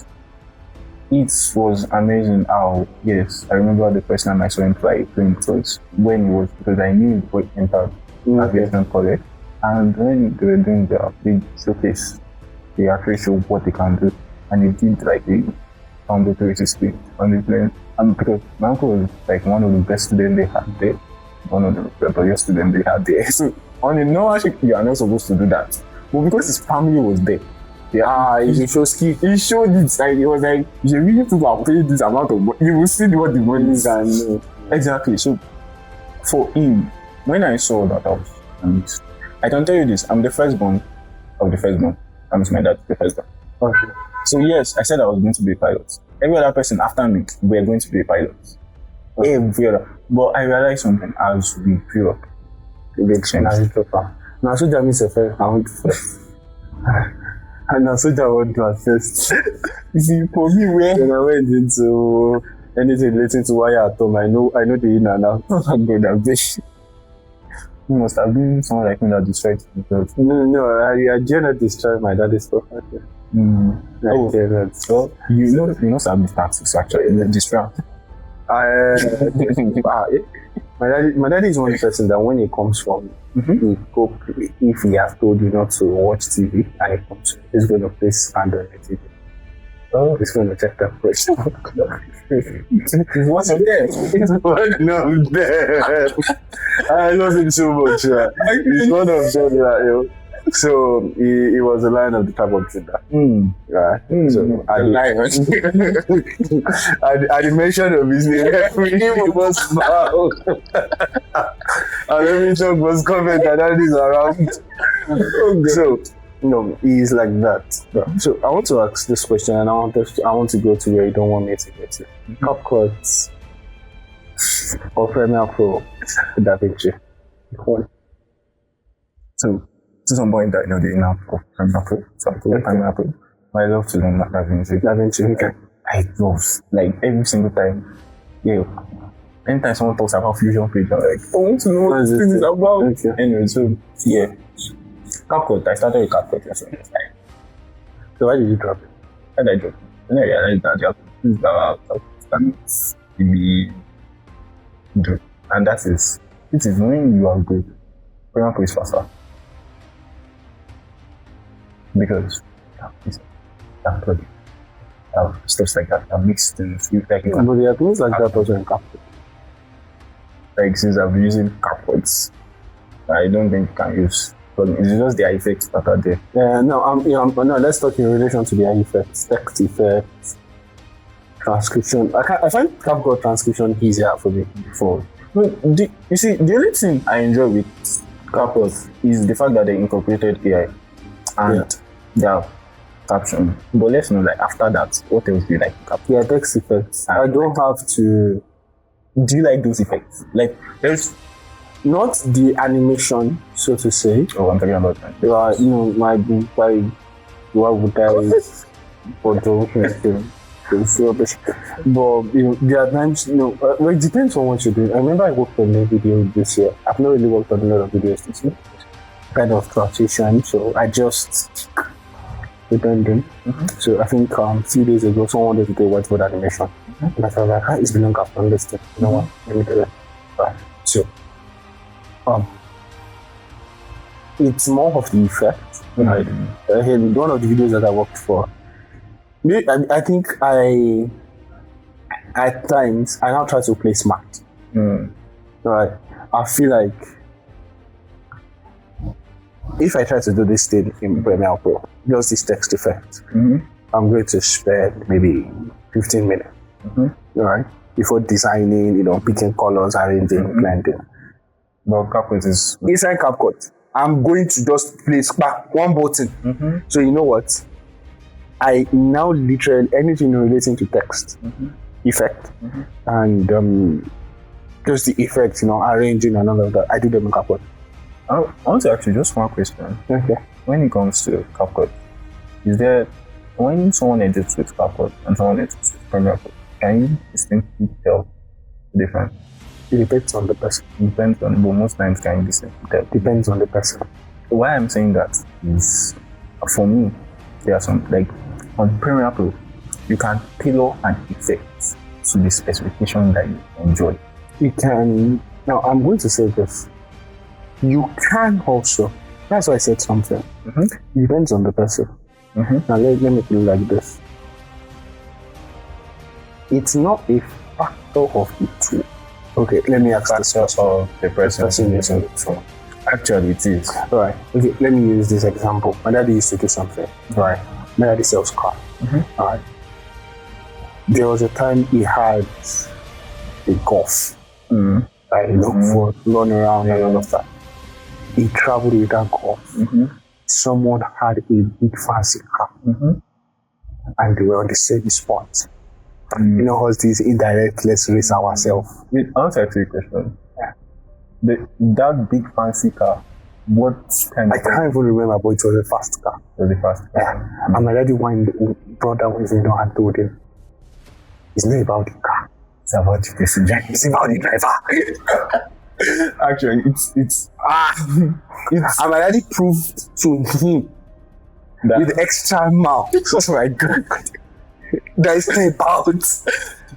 [SPEAKER 2] it was amazing how, yes, I remember the first time I saw him fly a plane was when he was, because I knew before he entered aviation college. And when they were doing their big showcase, they actually showed what they can do. And he did like the 360 on the plane. And because my uncle was like one of the best students they had there, one of the rebellious students they had there. So, on the no, actually, you are not supposed to do that. But because his family was there,
[SPEAKER 1] he showed skill.
[SPEAKER 2] He showed it. Like, it was like, you really people are paying this amount of money. You will see what the money is.
[SPEAKER 1] And
[SPEAKER 2] exactly. So, for him, when I saw that, I was amazed. I can tell you this, I'm the firstborn of the firstborn. I'm my dad, the firstborn.
[SPEAKER 1] okay.
[SPEAKER 2] So yes, I said I was going to be a pilot. Every other person after me, we are going to be a pilot. Every other. But I realized something as we grew up.
[SPEAKER 1] The change. Now, so that means a first. I want to first. And now, so that I want to first.
[SPEAKER 2] You see, for me,
[SPEAKER 1] when I went into anything related to wire at home, I know the in and out.
[SPEAKER 2] I'm going to be. You must have been someone like me that destroyed himself.
[SPEAKER 1] No, I did not destroy my daddy's property.
[SPEAKER 2] Oh, well, you know some taxes actually destroy.
[SPEAKER 1] My daddy is one person that when he comes from, if he has told you not to watch TV and he comes, he's going to place hand on the TV. Oh, he's going to check that first.
[SPEAKER 2] What's there?
[SPEAKER 1] No, there. I love him so much. He's one of them. So he was a lion of the tribe of Judah. Right. So I the mention of his name, everything was foul. And every talk was comment and that is around. So he's like that. So I want to ask this question, and I want to go to where you don't want me to get to. CapCut or Premiere Pro, that picture.
[SPEAKER 2] So to some point, I know the enough of Premiere Pro. So I'm going Premiere Pro. But I love to learn DaVinci.
[SPEAKER 1] Okay.
[SPEAKER 2] I love, like, every single time. Yeah. Anytime someone talks about Fusion Page, I'm like, I want to know what this is about. Okay. Anyway, so yeah. CapCut, I started with CapCut last time.
[SPEAKER 1] So why did you drop it?
[SPEAKER 2] Why did I drop it? And I realized that you have to things that we do. And it is when you are good, Premiere Pro is faster. Because stuff like that mixed in like
[SPEAKER 1] but there are things like that also in CapCut.
[SPEAKER 2] Like since I've been using CapCut, I don't think you can use. But it's just the effects that are there.
[SPEAKER 1] Yeah, no, let's talk in relation to the effects, text effects, transcription. I find CapCut transcription easier for me before.
[SPEAKER 2] You see, the only thing I enjoy with CapCut is the fact that they incorporated AI and their caption. But let's know, like after that, what else do you like CapCut?
[SPEAKER 1] Yeah, text effects. I don't have to.
[SPEAKER 2] Do you like those effects? Like there's
[SPEAKER 1] not the animation, so to say.
[SPEAKER 2] Oh, I'm talking about that.
[SPEAKER 1] What would I photo? It's rubbish. But there are times, well, it depends on what you're doing. I remember I worked on a video this year. I've not really worked on a lot of videos this year. Kind of transition, so I just redundant. So I think a few days ago, someone wanted to do a whiteboard animation. And I was like, it's been long after this thing. You know what? Let me do it. Right. So, it's more of the effect. Right. One of the videos that I worked for, I think at times, I now try to play smart. Right. I feel like if I try to do this thing in Premiere Pro, just this text effect, I'm going to spend maybe 15 minutes, right, before designing, picking colors, arranging, blending.
[SPEAKER 2] But CapCut is
[SPEAKER 1] inside CapCut. I'm going to just place one button. So you know what? I now literally anything relating to text, effect, and just the effects, arranging and all of that. I do them in CapCut.
[SPEAKER 2] I want to ask you just one question.
[SPEAKER 1] Okay.
[SPEAKER 2] When it comes to CapCut, is there when someone edits with CapCut and someone edits with Premiere Pro, can you distinctly tell the difference?
[SPEAKER 1] It depends on the person.
[SPEAKER 2] Depends on, but most times can you distinctly tell?
[SPEAKER 1] Depends on the person.
[SPEAKER 2] Why I'm saying that is, for me, there are some, like on Premiere Pro, you can tailor an effect to the specification that you enjoy.
[SPEAKER 1] You can. Now, I'm going to say this. You can also. That's why I said something. It depends on the person. Now, let me put it like this. It's not a factor of the tool. Okay, let me ask this question.
[SPEAKER 2] Of the person using the tool. Actually, it is.
[SPEAKER 1] Alright, okay, let me use this example. My daddy used to do something. Right. My daddy sells car. Alright. There was a time he had a Golf. For run around and all of that. He traveled with that Golf. Someone had a big fancy car. And they were on the same spot. What's this indirect, let's raise ourselves.
[SPEAKER 2] Wait, I want to ask you a question. That big fancy car, what kind
[SPEAKER 1] I can't even remember, but it was a fast car.
[SPEAKER 2] It was a fast car.
[SPEAKER 1] And my daddy brought that with him and told him, it's not about the car.
[SPEAKER 2] It's about the passenger.
[SPEAKER 1] It's about the driver.
[SPEAKER 2] Actually, it's
[SPEAKER 1] and my daddy proved to him that with extra mouth. Oh my God. That is not about the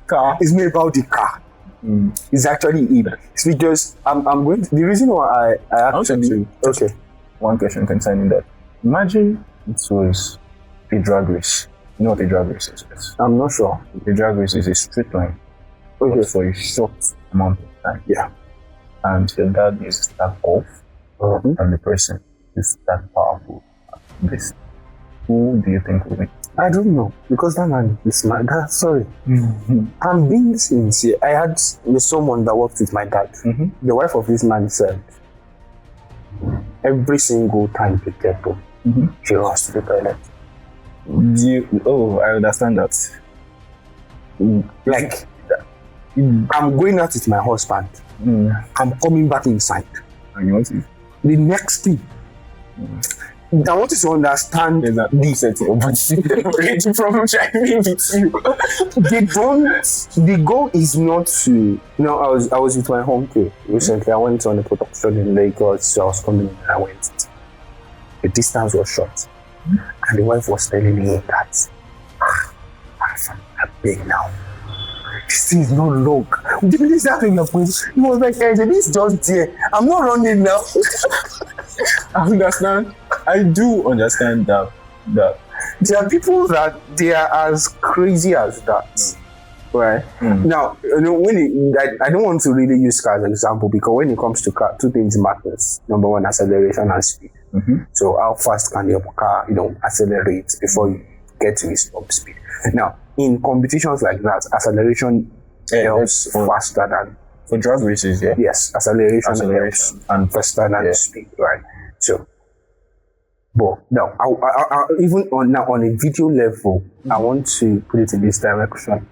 [SPEAKER 1] car. It's not about the car. It's actually him. It's because I'm going to, the reason why I actually okay.
[SPEAKER 2] One question concerning that. Imagine it was a drag race. You know what a drag race is? Yes.
[SPEAKER 1] I'm not sure.
[SPEAKER 2] A drag race is a straight line. Okay. For a short amount of time.
[SPEAKER 1] Yeah. And
[SPEAKER 2] your dad is that Golf, and the person is that powerful. This. Who do you think will win?
[SPEAKER 1] I don't know, because that man is my dad. Sorry. I'm being sincere. I had someone that worked with my dad. The wife of this man said, every single time they get home, she runs to the toilet.
[SPEAKER 2] I understand that.
[SPEAKER 1] Like, I'm going out with my husband. I'm coming back inside.
[SPEAKER 2] And you want to?
[SPEAKER 1] The next thing, I want you to understand
[SPEAKER 2] the setting of the
[SPEAKER 1] from driving with you. The goal is not to. I was with my home kid recently. I went on a production in Lagos, so I was coming and I went. The distance was short, and the wife was telling me that I'm big now. This thing is not long. This is that in the place. He was like, this is just there. I'm not running now.
[SPEAKER 2] I understand. I do understand that
[SPEAKER 1] there are people that they are as crazy as that, right? Now, I don't want to really use car as an example, because when it comes to car, two things matters. Number one, acceleration and speed. So how fast can your car, accelerate before you get to its top speed? Now, in competitions like that, acceleration helps faster than
[SPEAKER 2] for drag races. Yeah.
[SPEAKER 1] Yes, acceleration helps and faster than speed, right? So. But now, I even on a video level, I want to put it in this direction.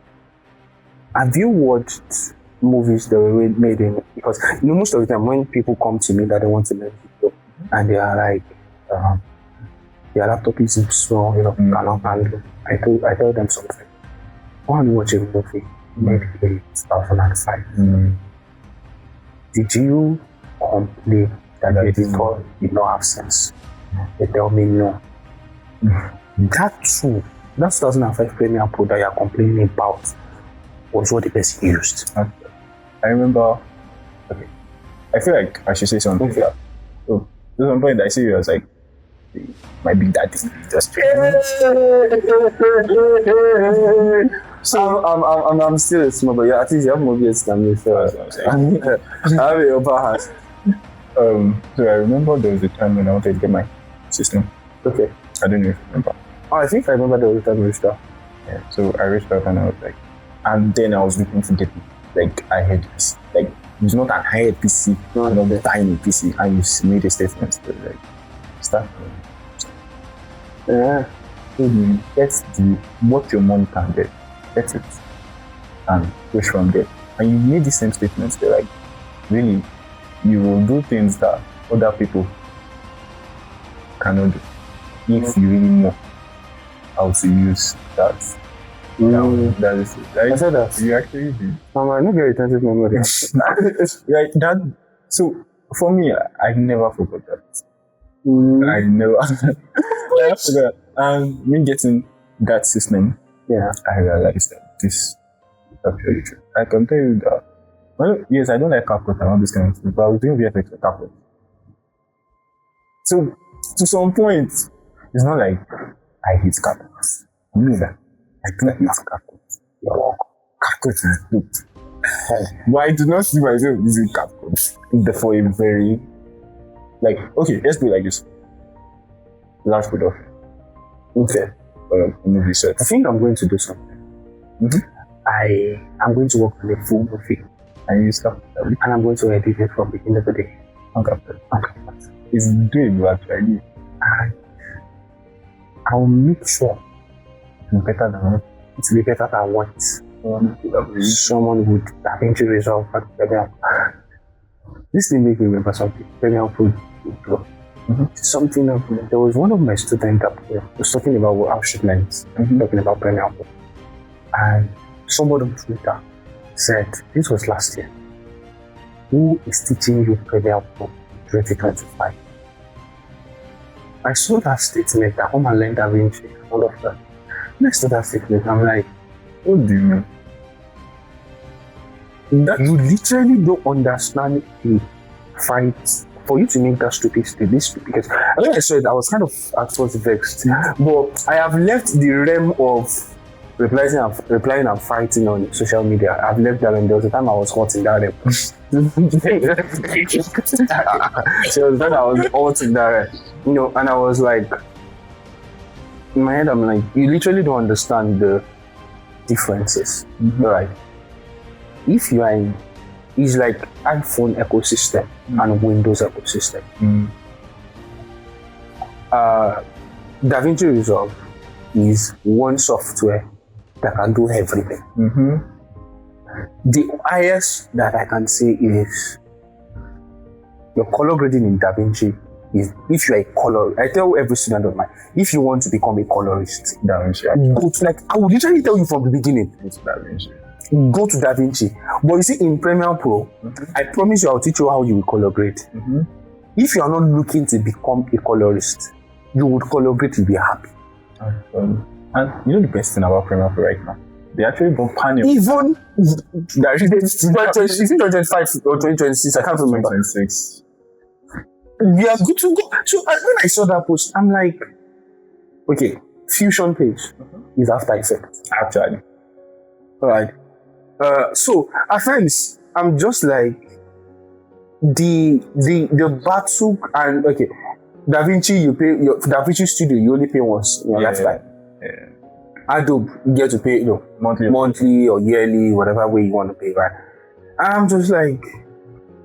[SPEAKER 1] Have you watched movies that were made in? Because most of the time when people come to me that they want to learn video, and they are like, your laptop is small, cannot handle. I tell them something. go and watch a movie made in 2005. Did you complain that the editor did not have sense? They tell me no. That 2005 Premiere Pro that you're complaining about was what the person used.
[SPEAKER 2] I remember, okay, I feel like I should say something.
[SPEAKER 1] Okay.
[SPEAKER 2] So, there's one point I see you as like, my big daddy just
[SPEAKER 1] So I'm still a small, but yeah, at least you have more years than me. So I have a upper hand.
[SPEAKER 2] So I remember there was a time when I wanted to get my system.
[SPEAKER 1] Okay.
[SPEAKER 2] I don't know if you remember.
[SPEAKER 1] Oh, I think I remember there was a time you reached out.
[SPEAKER 2] Yeah. So I reached out and I was like, and then I was looking to get like I had PC. Like it's not an high-end PC, not a tiny PC. And you made a statement to like start.
[SPEAKER 1] Yeah.
[SPEAKER 2] Get what your mom can get. Get it. And push from there. And you made the same statements. They're like, really, you will do things that other people cannot do. If you really know how to use that. That is it. Right?
[SPEAKER 1] I said that.
[SPEAKER 2] You actually did.
[SPEAKER 1] I don't get retentive memory.
[SPEAKER 2] Right, that. So for me, I never forgot that. I never. I forgot. And me getting that system,
[SPEAKER 1] Yeah.
[SPEAKER 2] I realized that this is actually true. I can tell you that. Well, yes, I don't like CapCut and all this kind of stuff, but I was doing VFX for CapCut. So to some point, it's not like I hate CapCut. No, that I don't use CapCut. CapCut is good. But I do not see myself using CapCut for a very, like, okay, let's do it like this. Large production.
[SPEAKER 1] Okay.
[SPEAKER 2] Movie set.
[SPEAKER 1] I think I'm going to do something. I'm going to work on a full movie.
[SPEAKER 2] And you start.
[SPEAKER 1] And I'm going to edit it from beginning to the end.
[SPEAKER 2] Okay. It's doable actually.
[SPEAKER 1] And I'll make sure
[SPEAKER 2] It's better than what
[SPEAKER 1] it's be better than what someone would eventually resolve at Premiere. This thing makes me remember something. Premiere Pro. Something of, there was one of my students that was talking about output length, talking about Premiere Pro. And somebody on Twitter said, this was last year, who is teaching you Premiere Pro 2025? I saw that statement that come and learn DaVinci and all of that. Next to that statement, I'm like,
[SPEAKER 2] what do you mean?
[SPEAKER 1] That you literally don't understand the fight for you to make that stupid statement. Because when I saw it, I was kind of at first vexed. But I have left the realm of replying and fighting on social media. I've left that, and there was a time I was hot in that realm. There was a time I was hot in that realm. You know, and I was like, in my head, I'm like, you literally don't understand the differences, right? If you are in, it's like iPhone ecosystem and Windows ecosystem. DaVinci Resolve is one software that can do everything. The highest that I can say is your color grading in DaVinci is, if you are a color, I tell every student of mine, if you want to become a colorist,
[SPEAKER 2] DaVinci.
[SPEAKER 1] go to, like, I would literally tell you from the beginning, go to DaVinci. But you see, in Premiere Pro, I promise you I'll teach you how you will color grade. If you are not looking to become a colorist, you would color grade, you'll be happy.
[SPEAKER 2] And you know the best thing about Premiere Pro right now? They actually don't pan your
[SPEAKER 1] Even is it 2025 or 2026? I can't remember.
[SPEAKER 2] 2026.
[SPEAKER 1] We are good to go. So when I saw that post, I'm like, okay, Fusion page is After Effects.
[SPEAKER 2] Actually.
[SPEAKER 1] Alright. So at times I'm just like the battle, and okay, DaVinci, you pay your DaVinci Studio, you only pay once in your lifetime. Adobe, you get to pay monthly or yearly, whatever way you want to pay, right? And I'm just like,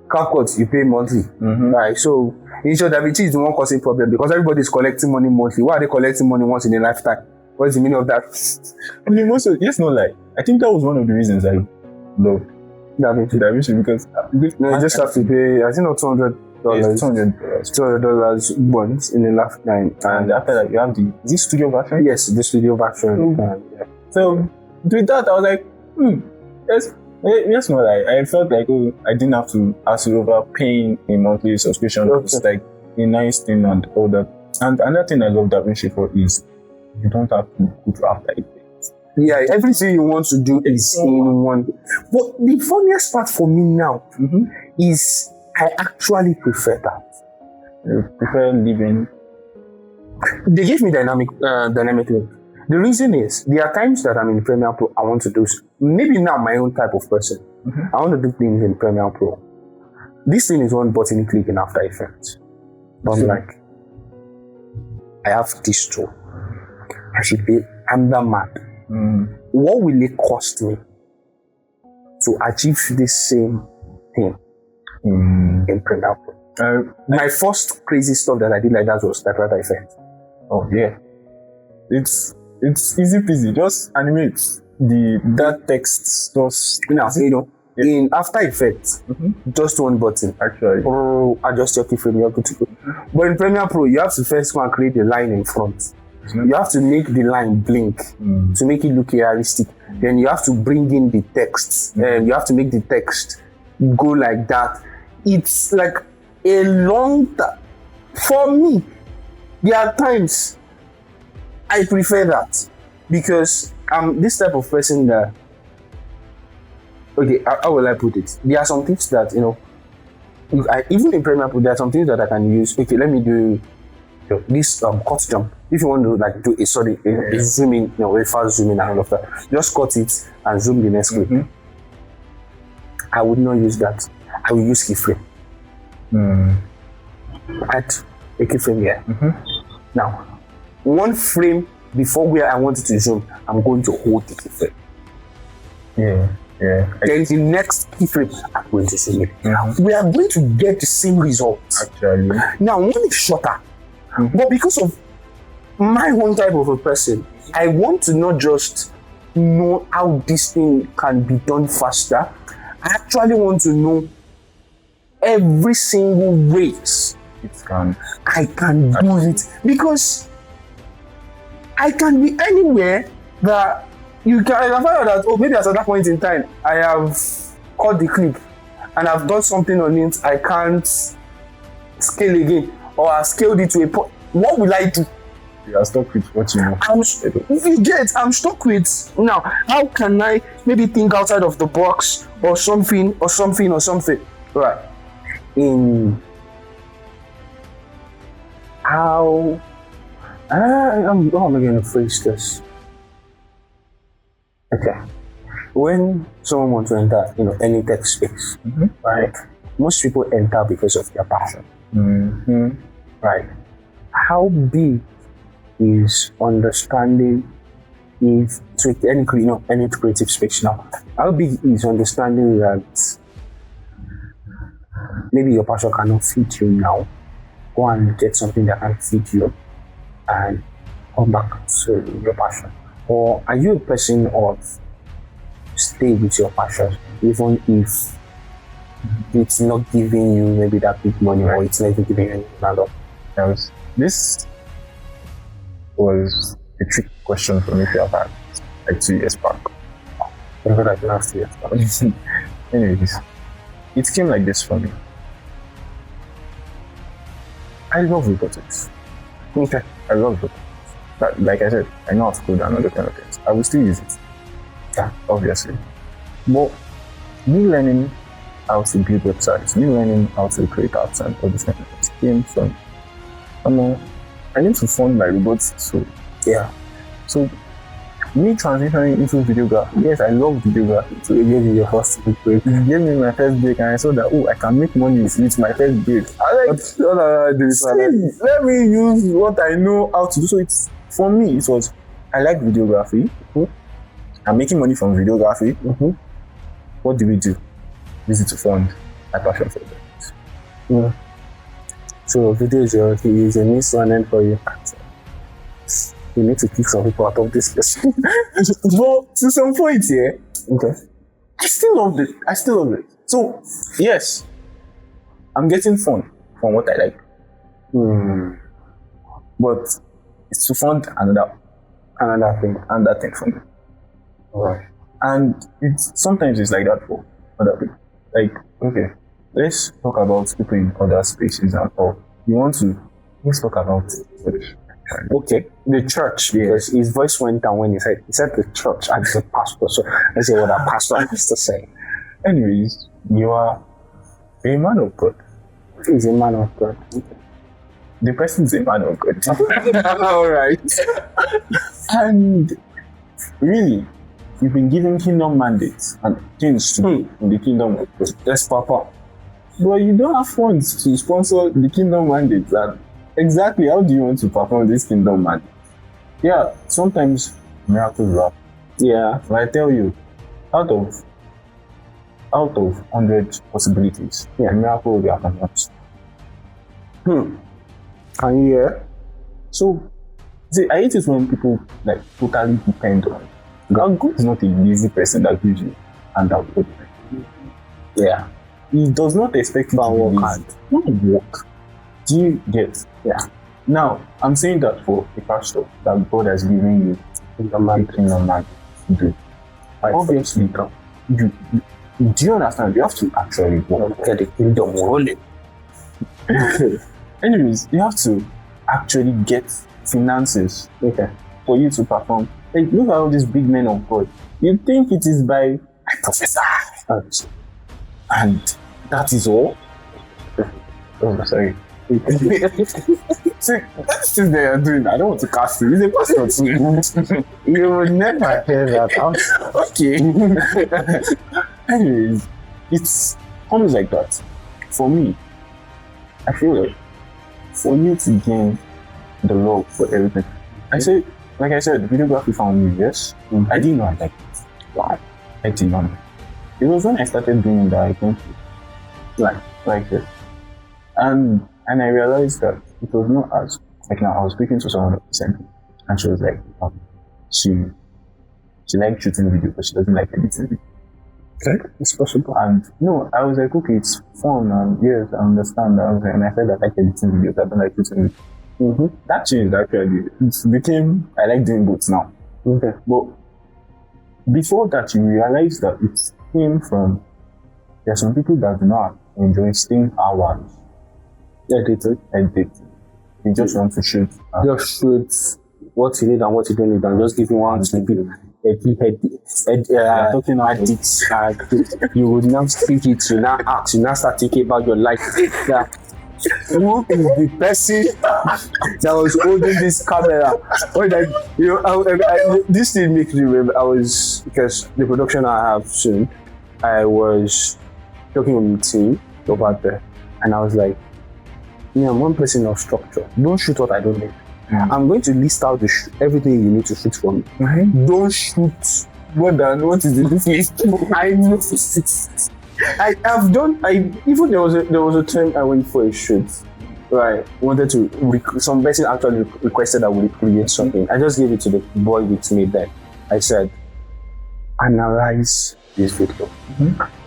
[SPEAKER 1] CapCut, you pay monthly, right? So in short, DaVinci is the one causing problem because everybody is collecting money monthly. Why are they collecting money once in a lifetime? What's the meaning of that?
[SPEAKER 2] I mean, also, yes, no lie. I think that was one of the reasons I love DaVinci because
[SPEAKER 1] you just have to pay, I think, not $200. $200 once in a lifetime,
[SPEAKER 2] and after that you have the studio version.
[SPEAKER 1] Yes, the studio version.
[SPEAKER 2] So with that, I was like, yes, no, I felt like, I didn't have to over paying a monthly subscription.
[SPEAKER 1] Okay.
[SPEAKER 2] It's like a nice thing and all that. And another thing I love DaVinci for is you don't have to go to After Effects.
[SPEAKER 1] Yeah, everything you want to do is in one. But the funniest part for me now is I actually prefer that.
[SPEAKER 2] I prefer living.
[SPEAKER 1] They give me dynamic link. The reason is there are times that I'm in Premiere Pro. I want to do maybe now my own type of person. I want to do things in Premiere Pro. This thing is one button click in After Effects. But I'm like, I have this tool. I should be under mad. What will it cost me to achieve this same thing in Premiere Pro? My first crazy stuff that I did like that was typewriter effect.
[SPEAKER 2] Oh yeah, it's easy peasy. Just animate that text stuff.
[SPEAKER 1] In After Effects, just one button.
[SPEAKER 2] Actually,
[SPEAKER 1] adjust your keyframe, you're good to go. But in Premiere Pro, you have to first go and create a line in front. You have to make the line blink to make it look realistic. Then you have to bring in the text. You have to make the text go like that. It's like a long time. For me, there are times I prefer that because I'm this type of person that, okay, how will I put it? There are some things that, even in Premiere Pro, there are some things that I can use. Okay, let me do this cut jump. If you want to like do a zoom in, a fast zoom in and all of that, just cut it and zoom the next clip. I would not use that. I will use keyframe. Add a keyframe here. Now, one frame before where I wanted to zoom, I'm going to hold the keyframe.
[SPEAKER 2] Yeah.
[SPEAKER 1] Then the next keyframe, I'm going to zoom in. We are going to get the same results.
[SPEAKER 2] Actually.
[SPEAKER 1] Now, one is shorter, but because of my own type of a person, I want to not just know how this thing can be done faster. I actually want to know every single ways I can do it, because I can be anywhere that you can. I find out that maybe at that point in time I have cut the clip and I've done something on it. I can't scale again, or I've scaled it to a point. What will I do?
[SPEAKER 2] You are stuck with what you know.
[SPEAKER 1] I'm stuck with now. How can I maybe think outside of the box or something? Right. How am I going to phrase this? Okay. When someone wants to enter, any tech space, right? Most people enter because of their passion. Right. How big is understanding any creative space now? How big is understanding that maybe your passion cannot feed you now? Go and get something that can feed you and come back to your passion. Or are you a person of stay with your passion even if it's not giving you maybe that big money, or it's not even giving you any another?
[SPEAKER 2] This was a trick question for me to have had like 2 years back.
[SPEAKER 1] Like last year.
[SPEAKER 2] Anyways, it came like this for me. I love robotics.
[SPEAKER 1] Okay.
[SPEAKER 2] I love robotics. But like I said, I know how to code and other kind of things. I will still use it. Yeah, obviously. But me learning how to build websites, me learning how to create apps and all this kind of things came from I need to fund my robots. So me transitioning into videography, yes, I love videography. So it gave me your first break. It gave me my first break, and I saw that I can make money with my first break. Let me use what I know how to do. So for me, it was, I like videography. I'm making money from videography. What do we do? Use it to fund my passion for it.
[SPEAKER 1] So video is a means to an end for you. You need to kick some people out of this place.
[SPEAKER 2] But to some point here,
[SPEAKER 1] okay,
[SPEAKER 2] I still love it. So yes, I'm getting fun from what I like. But it's to fund another thing for me.
[SPEAKER 1] Right.
[SPEAKER 2] And sometimes it's like that for other people. Like, okay, let's talk about people in other spaces and all. Let's talk about church.
[SPEAKER 1] Okay, the church, because his voice went down when he said the church and the pastor. So let's see what that pastor has to say.
[SPEAKER 2] Anyways, you are a man of God.
[SPEAKER 1] He's a man of God. Okay.
[SPEAKER 2] The person is a man of God.
[SPEAKER 1] All right.
[SPEAKER 2] And really, you've been given kingdom mandates and things to do in the kingdom of God.
[SPEAKER 1] Yes, Papa.
[SPEAKER 2] But you don't have funds to sponsor the kingdom mandates. And exactly how do you want to perform this kingdom mandate? Yeah, sometimes miracles happen.
[SPEAKER 1] Yeah.
[SPEAKER 2] But I tell you, out of 100 possibilities, a miracle will be happen once.
[SPEAKER 1] Can you hear?
[SPEAKER 2] So, see, I hate it when people like totally depend on God. God is not a lazy person that gives you and out.
[SPEAKER 1] Yeah.
[SPEAKER 2] He does not expect you to work hard. Not work. Do you get?
[SPEAKER 1] Yeah.
[SPEAKER 2] Now, I'm saying that for a pastor that God has given you in the man to do. Obviously, do you understand? You have to actually work.
[SPEAKER 1] Get the kingdom rolling.
[SPEAKER 2] Okay. Anyways, you have to actually get finances for you to perform. Like, look at all these big men of God. You think it is by professor, and that is all? Oh, sorry. See, that's things they are doing. I don't want to cast you. He's a pastor too.
[SPEAKER 1] You will never hear that out.
[SPEAKER 2] Okay. Anyways, it comes like that. For me, I feel like for you to gain the love for everything, like I said, videography found me, yes. I didn't know I liked it. Wow. I didn't know. It was when I started doing that I came to like it. And I realized that it was not as like now I was speaking to someone recently and she was like, she likes shooting video but she doesn't like editing video.
[SPEAKER 1] Okay, it's possible.
[SPEAKER 2] And no, I was like, okay, it's fun and yes, I understand that. And I said that I like editing videos, I don't like shooting videos. That changed actually. It became I like doing both now.
[SPEAKER 1] Okay.
[SPEAKER 2] But before that you realize that it came from there are some people that do not enjoy staying hours editing. They just want to shoot.
[SPEAKER 1] Just shoot what you need and what you don't need and just give you one snippet.
[SPEAKER 2] Talking about
[SPEAKER 1] addicts, you would now speak it, you now ask, you now start thinking about your life. Yeah. Who is the person that was holding this camera? Or that, you know, this thing makes me remember. Because the production I have soon, I was talking with the team over there, and I was like, I'm one person of structure. Don't shoot what I don't need. I'm going to list out everything you need to shoot for me. Don't shoot more than what is the difference. I know I have done. There was a time I went for a shoot. Right, wanted to some person actually requested that we recreate something. I just gave it to the boy with me there. I said, analyze this video.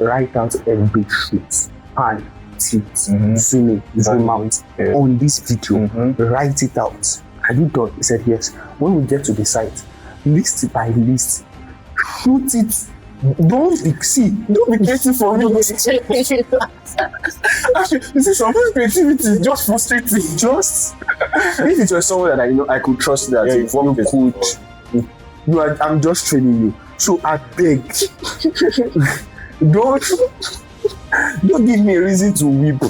[SPEAKER 1] Write down every shoot and tilt, zoom in, zoom out on this video. Write it out. Are you done? He said yes. When we get to the site, list by list, shoot it. Don't be getting for me. Actually, you see, sometimes creativity is just frustrating. Just if it was someone that I could trust that I'm just training you. So I beg, don't give me a reason to weep.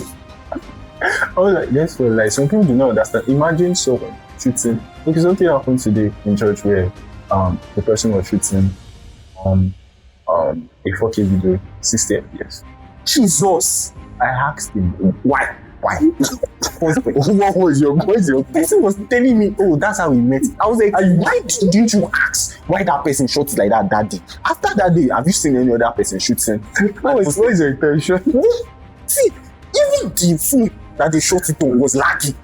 [SPEAKER 1] Yes, like some people do not understand. Imagine someone shooting. Because something happened today in church where the person was shooting a 4K video, 60 FPS. Jesus! I asked him, why? What was your person was telling me, oh, that's how we met. I was like, why didn't you ask why that person shot it like that day? After that day, have you seen any other person shooting? What is your intention? See, even the phone that they shot it on was laggy.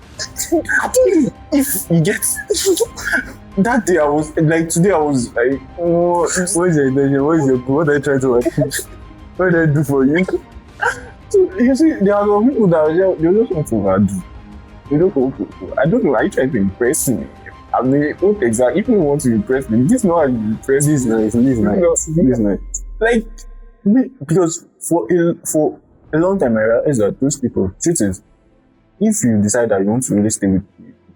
[SPEAKER 1] I don't know if you get that day. I was like, today I was like, oh, what is your intention? What are you trying to achieve? What did I do for you? So you see, there are some people that they just want to overdo. They don't want to. I don't know. Are you trying to impress me?
[SPEAKER 2] I mean, what exactly? If you want to impress me, this is not how you impress.
[SPEAKER 1] This is nice.
[SPEAKER 2] Like, because for a long time, I realized that those people, truth is, if you decide that you want to really stay with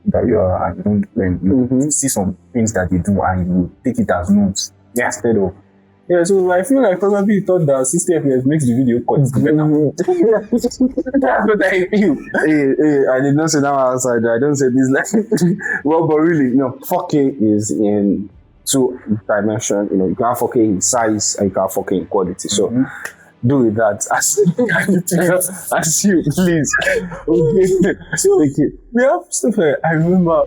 [SPEAKER 2] that you are and you don't learn, you see some things that you do and you take it as notes instead of. Yeah, so I feel like probably you thought that 60 FPS makes the video cut better. That's what I feel.
[SPEAKER 1] Hey, I did not say that outside. I don't say this like well, but really, 4K is in 2 dimension. You can have 4K in size and you can have 4K in quality. So do with that as you please. Okay.
[SPEAKER 2] So we have stuff like, I remember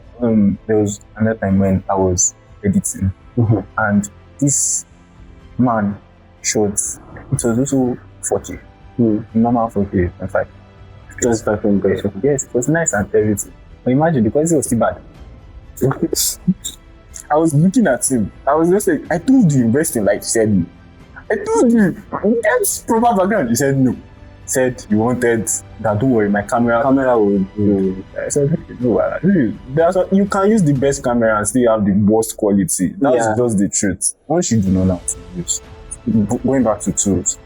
[SPEAKER 2] there was another time when I was editing and this man shot, it was also 40, normal 40, in fact.
[SPEAKER 1] Just 5 impression.
[SPEAKER 2] Yes, it was nice and everything. But imagine the quality was still bad. I was looking at him. I was just like, I told you invest in light. He said no. I told you get proper background. He said no. He said you wanted that. Don't worry, my camera will. I said no. You can use the best camera and still have the worst quality. That's just the truth. Once you do not know how to use, going back to tools,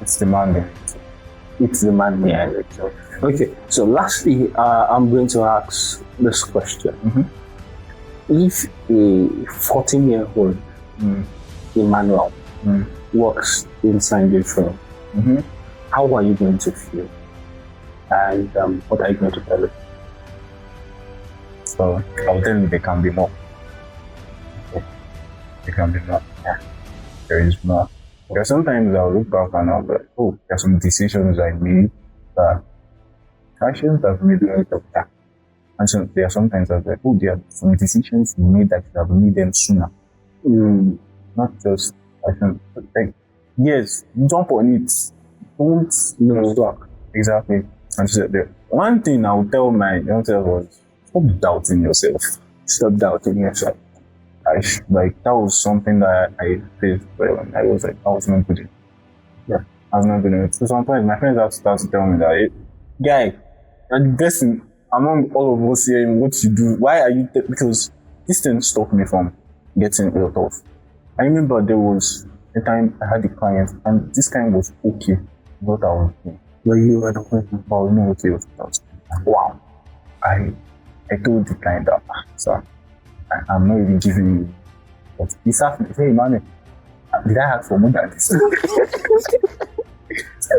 [SPEAKER 2] it's demanding.
[SPEAKER 1] It's demanding. Yeah. Okay. So lastly, I'm going to ask this question. If a 14-year-old Emmanuel works inside your film, how are you going to feel? And what are you going to tell it?
[SPEAKER 2] So I'll tell you there can be more. There can be more.
[SPEAKER 1] Yeah.
[SPEAKER 2] There is more. Because sometimes I'll look back and I'll be like, oh, there are some decisions I made that I shouldn't have made like that. And so there are sometimes I'll be like, oh, there are some decisions you made that you have made them sooner. Not just, like, yes, jump on it. Don't slack. Exactly. And so the one thing I would tell my youngster was, stop doubting yourself. Stop doubting yourself. Like, that was something that I faced when I was like, I was not good at it. Yeah, I was not good at it. So sometimes my friends have started to tell me that, hey, guy, you're the best in among all of us here in what you do. Why are you because this thing stopped me from getting a lot of. I remember there was a time I had a client and this client was okay with what I was doing.
[SPEAKER 1] But you were the person.
[SPEAKER 2] But I was not okay with what I was doing. Wow. I told the client that, sir, I'm not even giving you. But he asked me, hey, man, did I ask for more than this?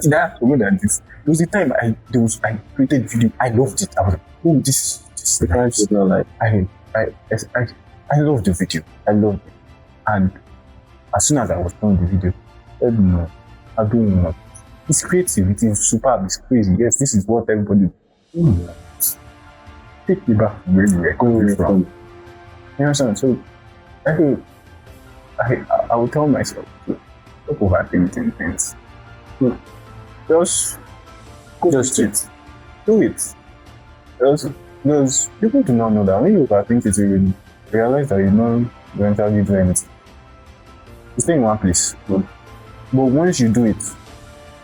[SPEAKER 2] Did I ask for more than this? There was a time I created video. I loved it. I was like, oh, this
[SPEAKER 1] The client is not like,
[SPEAKER 2] I loved the video. I loved it. And as soon as I was done with the video, I said, no, I don't know. It's creative. It is superb. It's crazy. Yes, this is what everybody take me back from where we were coming from. You understand? So I will tell myself to stop overthinking things. Just do it. Do it. Because people do not know that when you overthink it, you will realize that you're not eventually doing anything. You stay in one place. But once you do it,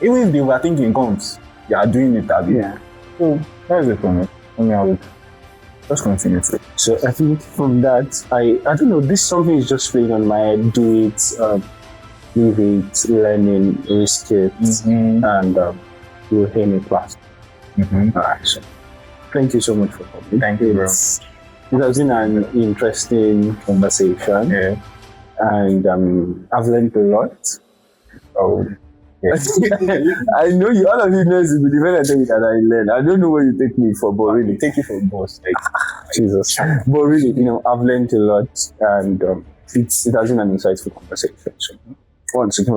[SPEAKER 2] even if the overthinking comes, you are doing it again.
[SPEAKER 1] Yeah.
[SPEAKER 2] So that's it for me. I will just continue to.
[SPEAKER 1] So I think from that, I don't know, this something is just playing on my head. Do it, leave it, learning, risk it, and you'll hear me class. Alright, so thank you so much for coming.
[SPEAKER 2] Thank you, bro.
[SPEAKER 1] It has been an interesting conversation.
[SPEAKER 2] Yeah.
[SPEAKER 1] And I've learned a lot.
[SPEAKER 2] Oh, yes.
[SPEAKER 1] I know you, all of you know the different thing that I learned. I don't know where you take me for, but really,
[SPEAKER 2] Take you for a boss. Like,
[SPEAKER 1] Jesus. But really, I've learned a lot, and it has been an insightful conversation. So, once again,